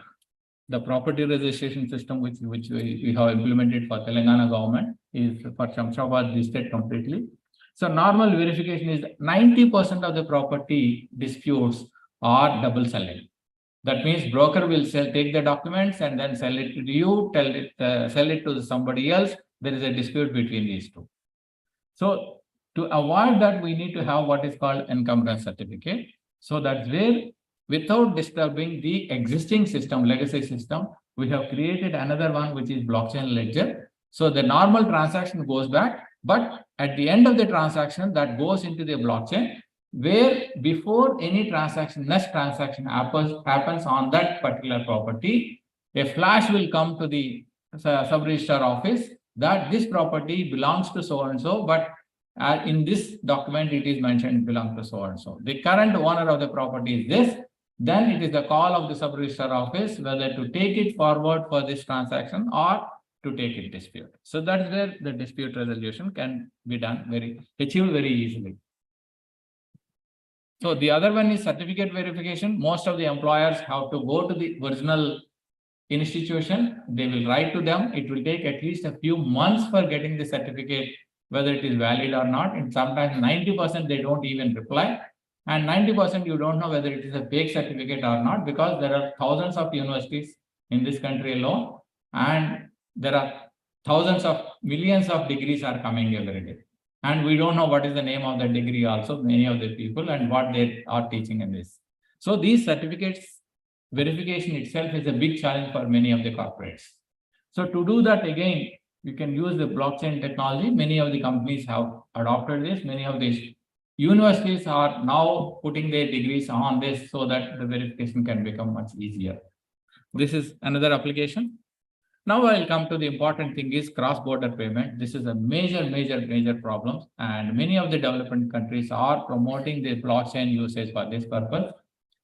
the property registration system, which we have implemented for Telangana government, is for Shamshabad district completely. So normal verification is 90% of the property disputes are double selling. That means broker will take the documents and then sell it to you, sell it to somebody else. There is a dispute between these two. So to avoid that, we need to have what is called encumbrance certificate. So that's where, without disturbing the existing system, legacy system, we have created another one, which is blockchain ledger. So the normal transaction goes back, but at the end of the transaction, that goes into the blockchain, where before any transaction, next transaction happens on that particular property, a flash will come to the sub-registrar office that this property belongs to so-and-so, but in this document, it is mentioned it belongs to so-and-so. The current owner of the property is this. Then it is the call of the sub-registrar office whether to take it forward for this transaction or to take it dispute. So that is where the dispute resolution can be done achieved very easily. So the other one is certificate verification. Most of the employers have to go to the original institution. They will write to them. It will take at least a few months for getting the certificate, whether it is valid or not. And sometimes 90% they don't even reply. And 90% you don't know whether it is a fake certificate or not, because there are thousands of universities in this country alone. And there are millions of degrees are coming every day. And we don't know what is the name of the degree also, many of the people, and what they are teaching in this. So these certificates verification itself is a big challenge for many of the corporates. So to do that, again, you can use the blockchain technology. Many of the companies have adopted this. Many of these universities are now putting their degrees on this so that the verification can become much easier. This is another application. Now I'll come to the important thing is cross-border payment. This is a major problem, and many of the developing countries are promoting the blockchain usage for this purpose.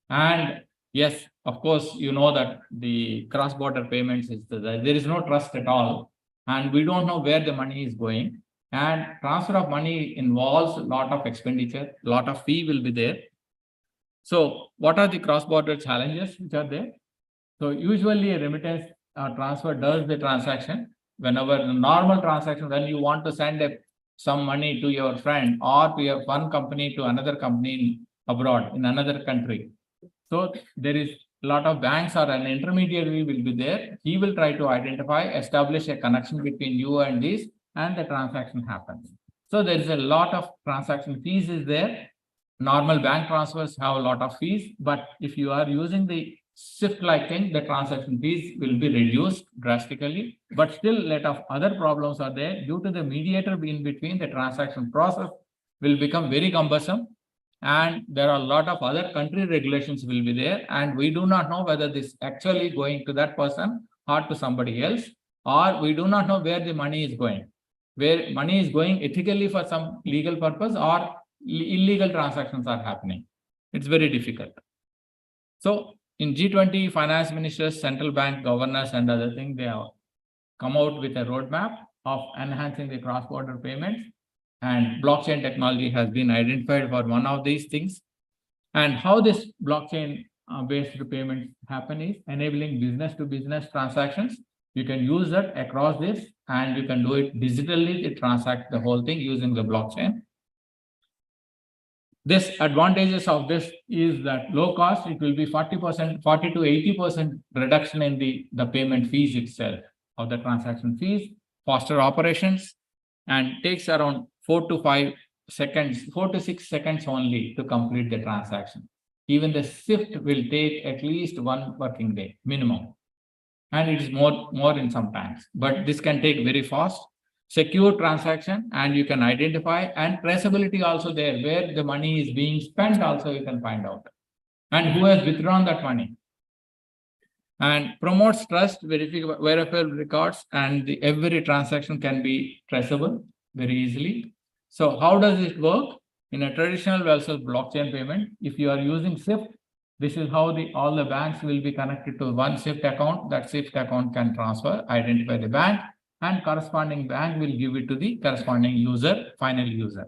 And yes, of course, you know that the cross-border payments there is no trust at all, and we don't know where the money is going. And transfer of money involves a lot of expenditure, a lot of fee will be there. So what are the cross-border challenges which are there? So usually a remittance transfer does the transaction. Whenever the normal transaction, when you want to send some money to your friend or to your one company to another company abroad in another country. So there is a lot of banks or an intermediary will be there. He will try to identify, establish a connection between you and this, and the transaction happens. So there is a lot of transaction fees is there. Normal bank transfers have a lot of fees, but if you are using the SWIFT-like thing, the transaction fees will be reduced drastically, but still a lot of other problems are there due to the mediator in between. The transaction process will become very cumbersome, and there are a lot of other country regulations will be there, and we do not know whether this actually going to that person or to somebody else, or we do not know where the money is going, where money is going ethically for some legal purpose or illegal transactions are happening. It's very difficult. So in G20, finance ministers, central bank governors, and other things, they have come out with a roadmap of enhancing the cross-border payments, and blockchain technology has been identified for one of these things. And how this blockchain based payments happen is enabling business to business transactions. You can use that across this, and you can do it digitally to transact the whole thing using the blockchain. This advantages of this is that low cost, it will be 40%, 40 to 80% reduction in the payment fees itself of the transaction fees, faster operations, and takes around 4 to 5 seconds, 4 to 6 seconds only to complete the transaction. Even the SWIFT will take at least 1 working day minimum, and it is more in some times, but this can take very fast. Secure transaction, and you can identify, and traceability also there, where the money is being spent also you can find out, and who has withdrawn that money. And promotes trust, verifiable records, and every transaction can be traceable very easily. So how does it work? In a traditional versus blockchain payment, if you are using SWIFT, this is how all the banks will be connected to one SWIFT account. That SWIFT account can transfer, identify the bank, and corresponding bank will give it to the corresponding user, final user.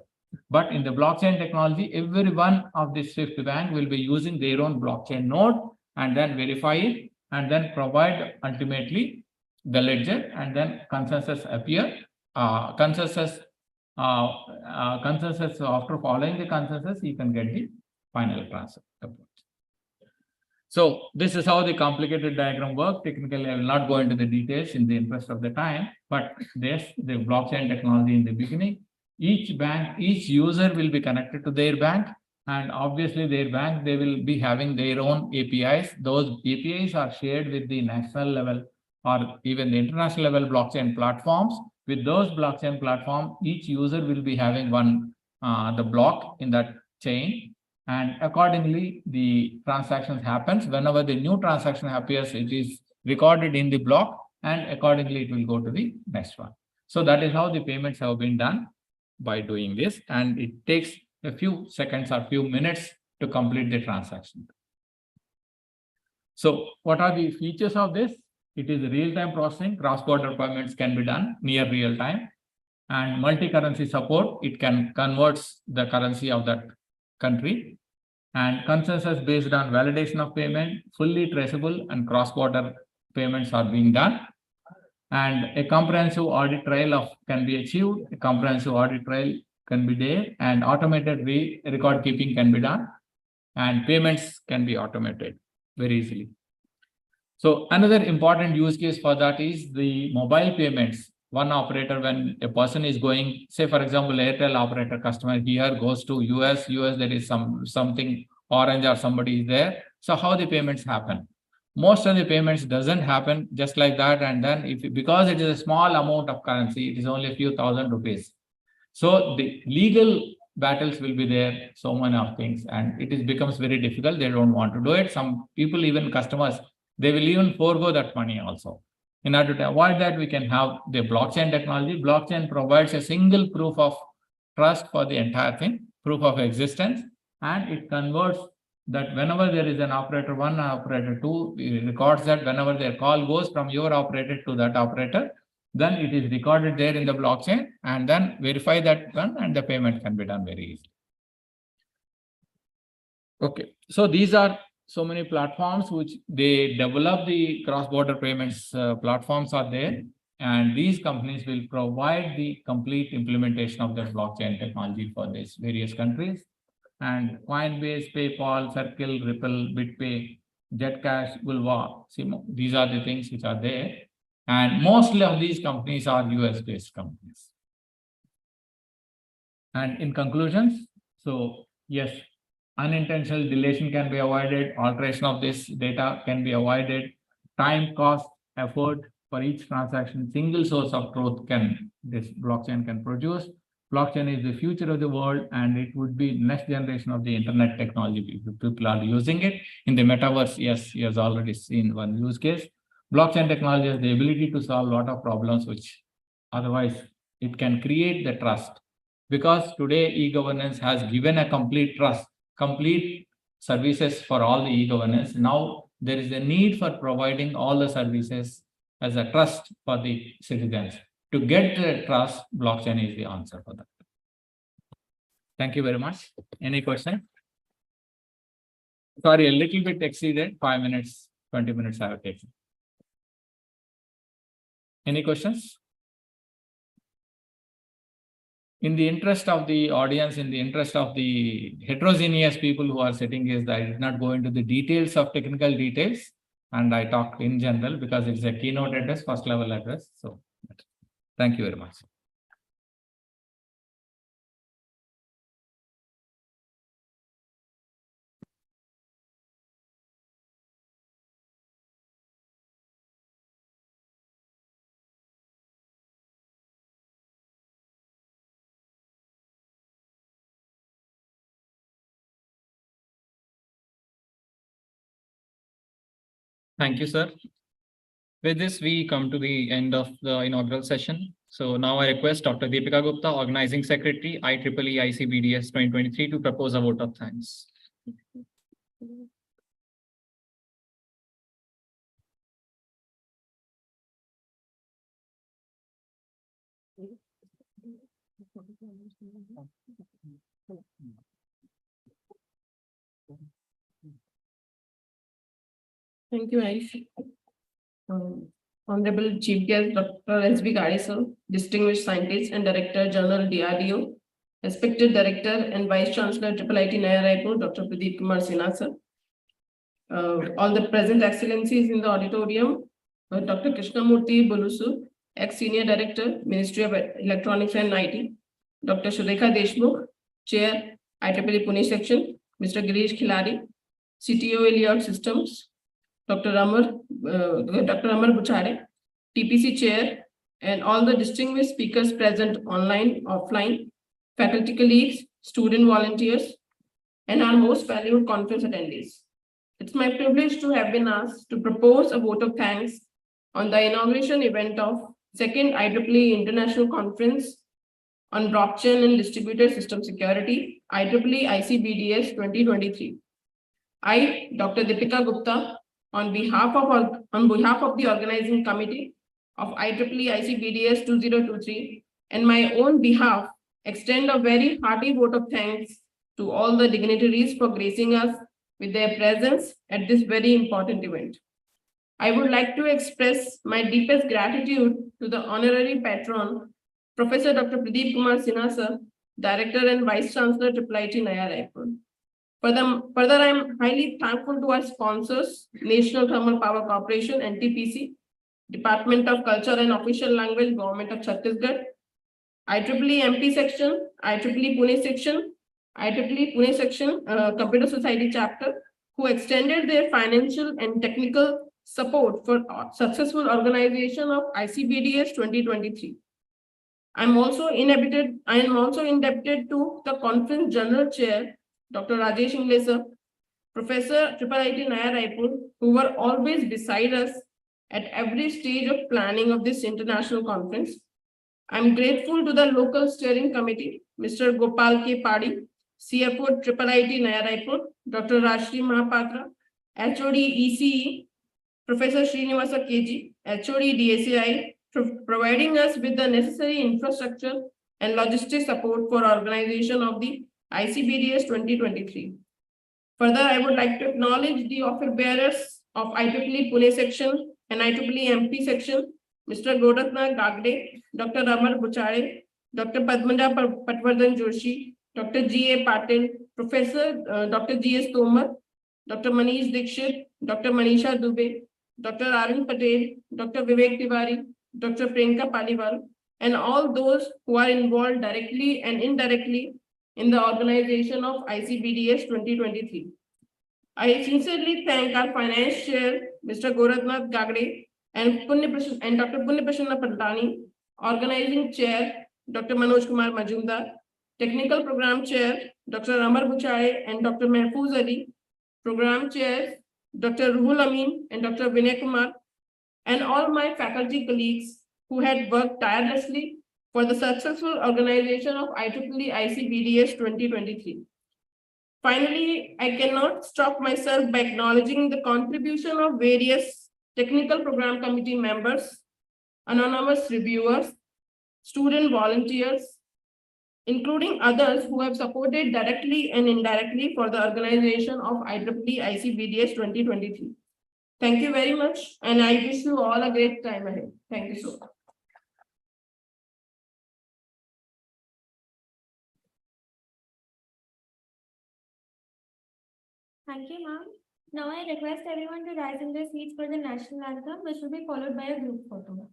But in the blockchain technology, every one of the SWIFT bank will be using their own blockchain node, and then verify it, and then provide ultimately the ledger, and then consensus appear. Consensus after following the consensus, you can get the final transfer. So this is how the complicated diagram works. Technically, I will not go into the details in the interest of the time, but there's the blockchain technology in the beginning. Each bank, each user will be connected to their bank, and obviously their bank, they will be having their own APIs. Those APIs are shared with the national level or even the international level blockchain platforms. With those blockchain platform, each user will be having one the block in that chain, and accordingly the transactions happens. Whenever the new transaction appears, it is recorded in the block, and accordingly it will go to the next one. So that is how the payments have been done by doing this, and it takes a few seconds or few minutes to complete the transaction. So what are the features of this? It is real-time processing. Cross-border payments can be done near real-time, and multi-currency support. It can convert the currency of that country, and consensus based on validation of payment, fully traceable, and cross-border payments are being done. And a comprehensive audit trail can be achieved. A comprehensive audit trail can be there, and automated record keeping can be done, and payments can be automated very easily. So another important use case for that is the mobile payments. One operator, when a person is going, say for example, Airtel operator customer here goes to US, there is something orange or somebody is there. So how the payments happen? Most of the payments doesn't happen just like that, and then because it is a small amount of currency, it is only a few thousand rupees. So the legal battles will be there, so many of things, and it becomes very difficult. They don't want to do it. Some people, even customers, they will even forego that money also. In order to avoid that, we can have the blockchain technology. Blockchain provides a single proof of trust for the entire thing, proof of existence, and it converts that whenever there is an operator 1 and operator 2, it records that whenever their call goes from your operator to that operator, then it is recorded there in the blockchain, and then verify that one, and the payment can be done very easily. Okay, so these are so many platforms which they develop the cross-border payments platforms are there, and these companies will provide the complete implementation of their blockchain technology for these various countries. And Coinbase, PayPal, Circle, Ripple, BitPay, Jetcash, Gulwa, these are the things which are there. And mostly of these companies are US-based companies. And in conclusions, so yes, unintentional deletion can be avoided, alteration of this data can be avoided, time, cost, effort for each transaction, single source of truth can this blockchain can produce. Blockchain is the future of the world, and it would be next generation of the internet technology. People are using it in the metaverse. Yes, he has already seen one use case. Blockchain technology has the ability to solve a lot of problems which otherwise it can create the trust, because today e-governance has given a complete trust, complete services for all the e-governance. Now there is a need for providing all the services as a trust for the citizens. To get the trust, blockchain is the answer for that. Thank you very much. Any question? Sorry, a little bit exceeded, 5 minutes, 20 minutes I have taken. Any questions? In the interest of the audience, in the interest of the heterogeneous people who are sitting here, I did not go into the details of technical details, and I talked in general because it's a keynote address, first level address. So thank you very much. Thank you, sir. With this, we come to the end of the inaugural session. So now I request Dr. Deepika Gupta, Organizing Secretary, IEEE ICBDS 2023, to propose a vote of thanks. Thank you, Aish. Honorable Chief Guest, Dr. S.B. Gadisar, Distinguished Scientist and Director General DRDO, Respected Director and Vice Chancellor IIIT Naya Raipur, Dr. Pradeep Kumar Sinha, sir. All the present excellencies in the auditorium, Dr. Krishnamurthy Bulusu, ex-Senior Director, Ministry of Electronics and IT, Dr. Surekha Deshmukh, Chair, IEEE Pune Section, Mr. Girish Khilari, CTO Eliot Systems, Dr. Amar Buchare, TPC Chair, and all the distinguished speakers present online, offline, faculty colleagues, student volunteers, and our most valued conference attendees. It's my privilege to have been asked to propose a vote of thanks on the inauguration event of second IEEE International Conference on Blockchain and Distributed System Security, IEEE ICBDS 2023. I, Dr. Deepika Gupta, on behalf of the organizing committee of IEEE ICBDS 2023, and my own behalf, extend a very hearty vote of thanks to all the dignitaries for gracing us with their presence at this very important event. I would like to express my deepest gratitude to the honorary patron, Professor Dr. Pradeep Kumar Sinha, sir, Director and Vice Chancellor IIIT Naya Raipur. Further, I am highly thankful to our sponsors, National Thermal Power Corporation, NTPC, Department of Culture and Official Language, Government of Chhattisgarh, IEEE MP Section, IEEE Pune Section, Computer Society Chapter, who extended their financial and technical support for successful organization of ICBDS 2023. I am also indebted to the Conference General Chair, Dr. Rajesh Ingle, sir, Professor IIIT Naya Raipur, who were always beside us at every stage of planning of this international conference. I'm grateful to the local steering committee, Mr. Gopal K. Padi, CFO IIIT Naya Raipur, Dr. Rashmi Mahapatra, HOD ECE, Professor Srinivasa KG, HOD DSAI, providing us with the necessary infrastructure and logistic support for organization of the ICBDS 2023. Further, I would like to acknowledge the offer bearers of IEEE Pune section and IEEE MP section, Mr. Goratna Gagde, Dr. Amar Buchare, Dr. Padmaja Patwardhan Joshi, Dr. G.A. Patil, Professor Dr. G.S. Tomar, Dr. Manish Dikshit, Dr. Manisha Dubey, Dr. Arun Patel, Dr. Vivek Tiwari, Dr. Priyanka Paliwal, and all those who are involved directly and indirectly in the organization of ICBDS 2023. I sincerely thank our finance chair, Mr. Gorakhnath Gagde, and Dr. Punya Prasanna Patani, organizing chair, Dr. Manoj Kumar Majumdar, technical program chair, Dr. Amar Buchare and Dr. Mahfouz Ali, program chairs, Dr. Ruhul Amin and Dr. Vinay Kumar, and all my faculty colleagues who had worked tirelessly for the successful organization of IEEE ICBDS 2023. Finally, I cannot stop myself by acknowledging the contribution of various technical program committee members, anonymous reviewers, student volunteers, including others who have supported directly and indirectly for the organization of IEEE ICBDS 2023. Thank you very much, and I wish you all a great time ahead. Thank you so much. Thank you, ma'am. Now I request everyone to rise in their seats for the national anthem, which will be followed by a group photo.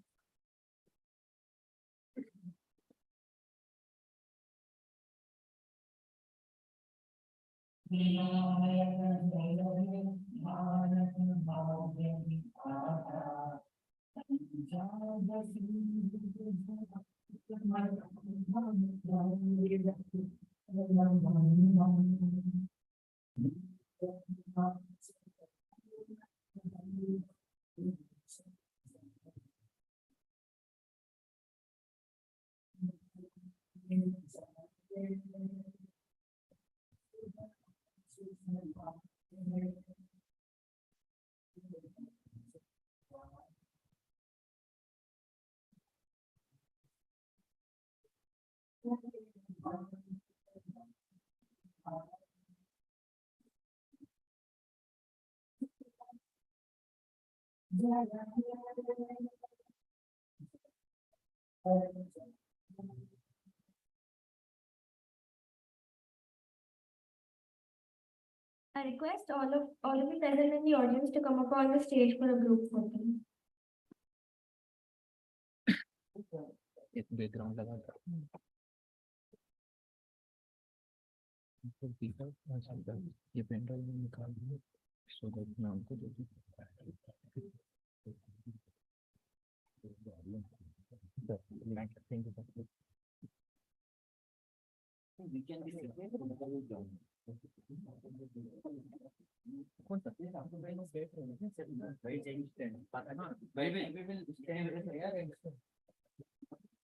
I request all of you present in the audience to come up on the stage for a group photo. एक background लगा था ये pen drive में निकाल दिए so that मैं उनको दे दूं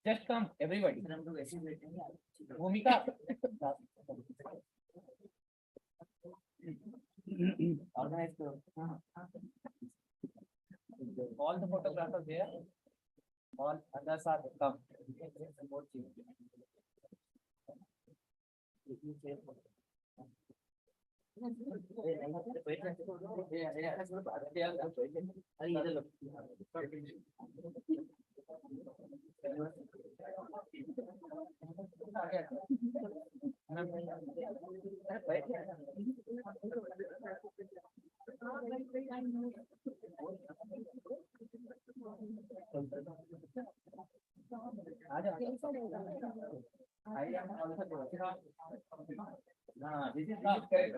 Just come, everybody. Bhumika. Organize all the photographers there. All others are come. This is not correct.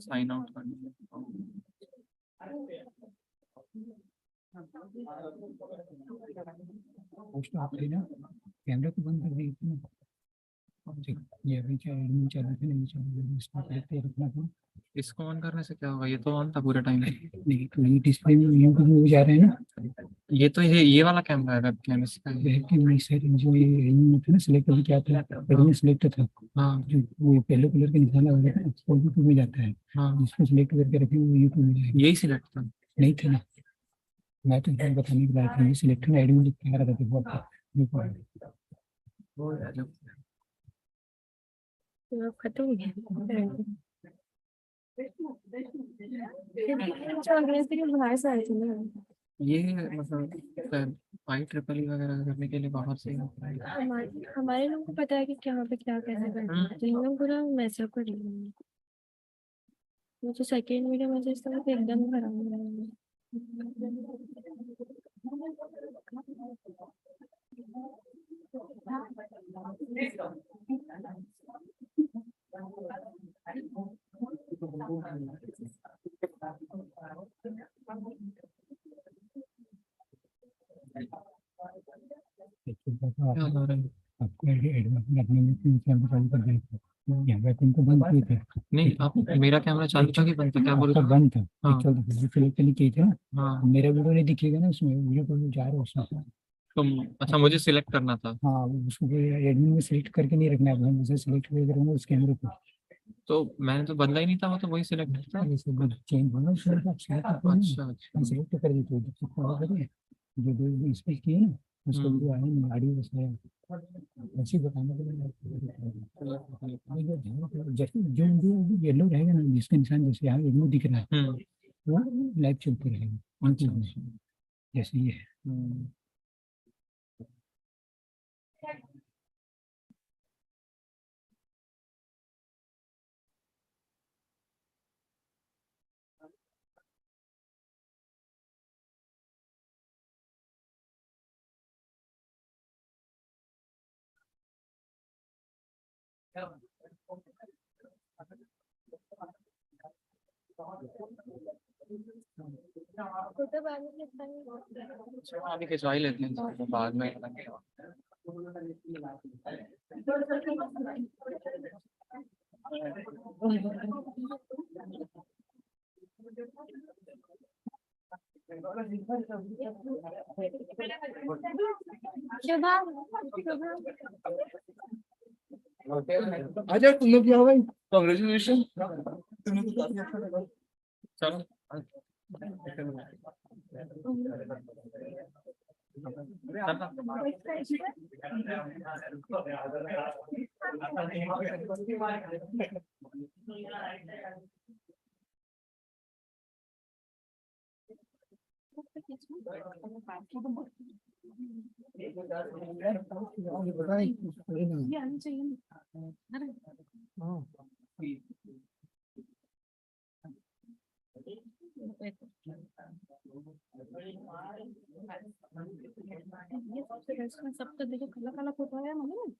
Sign out camera को बंद कर दी। ये अभी क्या एडमिन चालू थे नहीं चालू इसमें करते रखना था। इसको ऑन करने से क्या होगा? ये तो ऑन था पूरे टाइम। नहीं तो ये डिस्प्ले में यूट्यूब में जा रहे हैं ना। ये तो ये वाला कैमरा है, वेब कैम इसका है। वेबकैम नहीं सर, जो ये एडमिन था ना सिलेक्ट अभी क्या था, एडमिन सिलेक्ट था। हाँ जो वो येलो कलर के निशान लगा था वो यूट्यूब में जाता है। हाँ जिसको सिलेक्ट करके रखे वो यूट्यूब में जाएगा। यही सिलेक्ट था। नहीं था ना, मैं तो इनको बताने के बाद ये सिलेक्ट ना एडमिन लिख के आ रहा था देखो आपको। वो है जो खत्म हो गया। बाहर से आए थे ना। ये मतलब IEEE वगैरह करने के लिए बाहर से हमारे लोगों को पता है कि क्या पे क्या कैसे करना है, तो हम लोग पूरा मैसअप कर लेंगे। वो जो सेकेंड वीडियो मैसेज था वो तो एकदम खराब हो रहा है। आपको एडमिन रखने में क्यों कैमरा चालू कर दिया था? कैमरा तो बंद किए थे। नहीं, आप मेरा कैमरा चालू था कि बंद था? क्या बोल आपका रहे बंद था। हाँ। सिलेक्ट किए थे ना। हाँ मेरा वीडियो नहीं दिखेगा ना उसमें, वीडियो को जा रहा है उसमें। तो अच्छा, मुझे सिलेक्ट करना था। हाँ उसको एडमिन में सिलेक्ट करके नहीं रखना है, हम उसे सिलेक्ट करके रखना उस कैमरे को। तो मैंने तो बदला ही नहीं था, वो तो वही सिलेक्ट था। चेंज होना उसमें आप सिलेक्ट अच्छा अच्छा सिलेक्ट कर देते हो जब फॉलो करिए। जो दो स्पेस किए ना उसको वीडियो आया नहीं, ऑडियो बस आया। ऐसे बताने के लिए जैसे जो वीडियो येलो रहेगा ना जिसका निशान जैसे यहाँ येलो दिख रहा है वो लाइव चलते रहेगा। जैसे ये है। अभी खिंचवा ही लेते हैं तो बाद में। आजा तुम लोग क्या भाई, कांग्रेचुलेशन। चलो सबका देखो काला काला फोटो है मम्मी।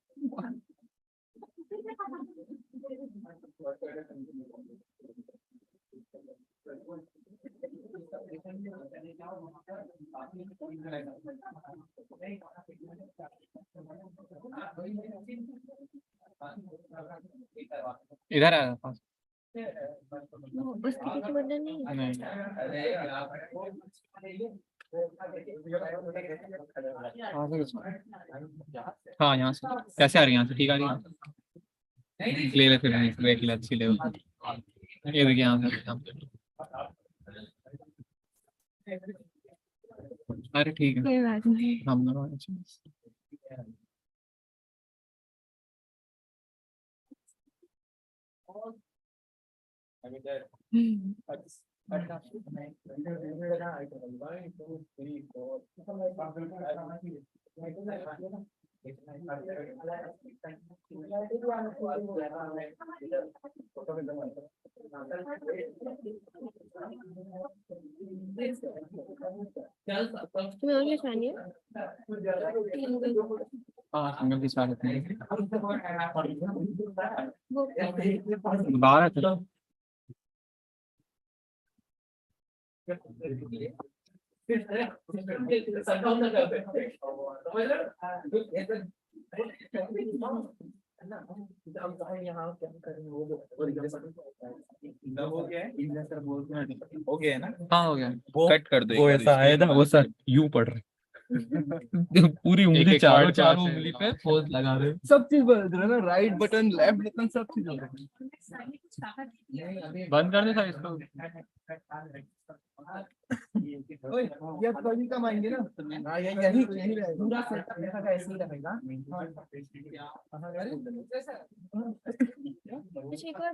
इधर आ पास। उसके पीछे बटन नहीं है। नहीं हाँ, यहाँ से कैसे आ रही है? यहाँ से ठीक आ रही है। ले ले फिर देख ले, अच्छी ले। ये देखिए यहाँ से। अरे ठीक है, कोई बात नहीं। हम लोग तुम्हें और क्या चाहिए? हाँ सिंगल की स्वागत है। वो 12 हो गया है ना? हाँ हो गया। कट कर दो वो ऐसा आया था वो सर यूं पढ़ रहे पूरी उंगली चारों चारों उंगली पे पोज लगा रहे सब चीज बदल रहा है ना, राइट बटन लेफ्ट बटन सब चीज हो रहा है। बंद कर दे था इसको। ओए, ये कभी कम आएंगे ना। हाँ यही रहेगा पूरा सेटअप ऐसे ही रहेगा। अच्छा एक और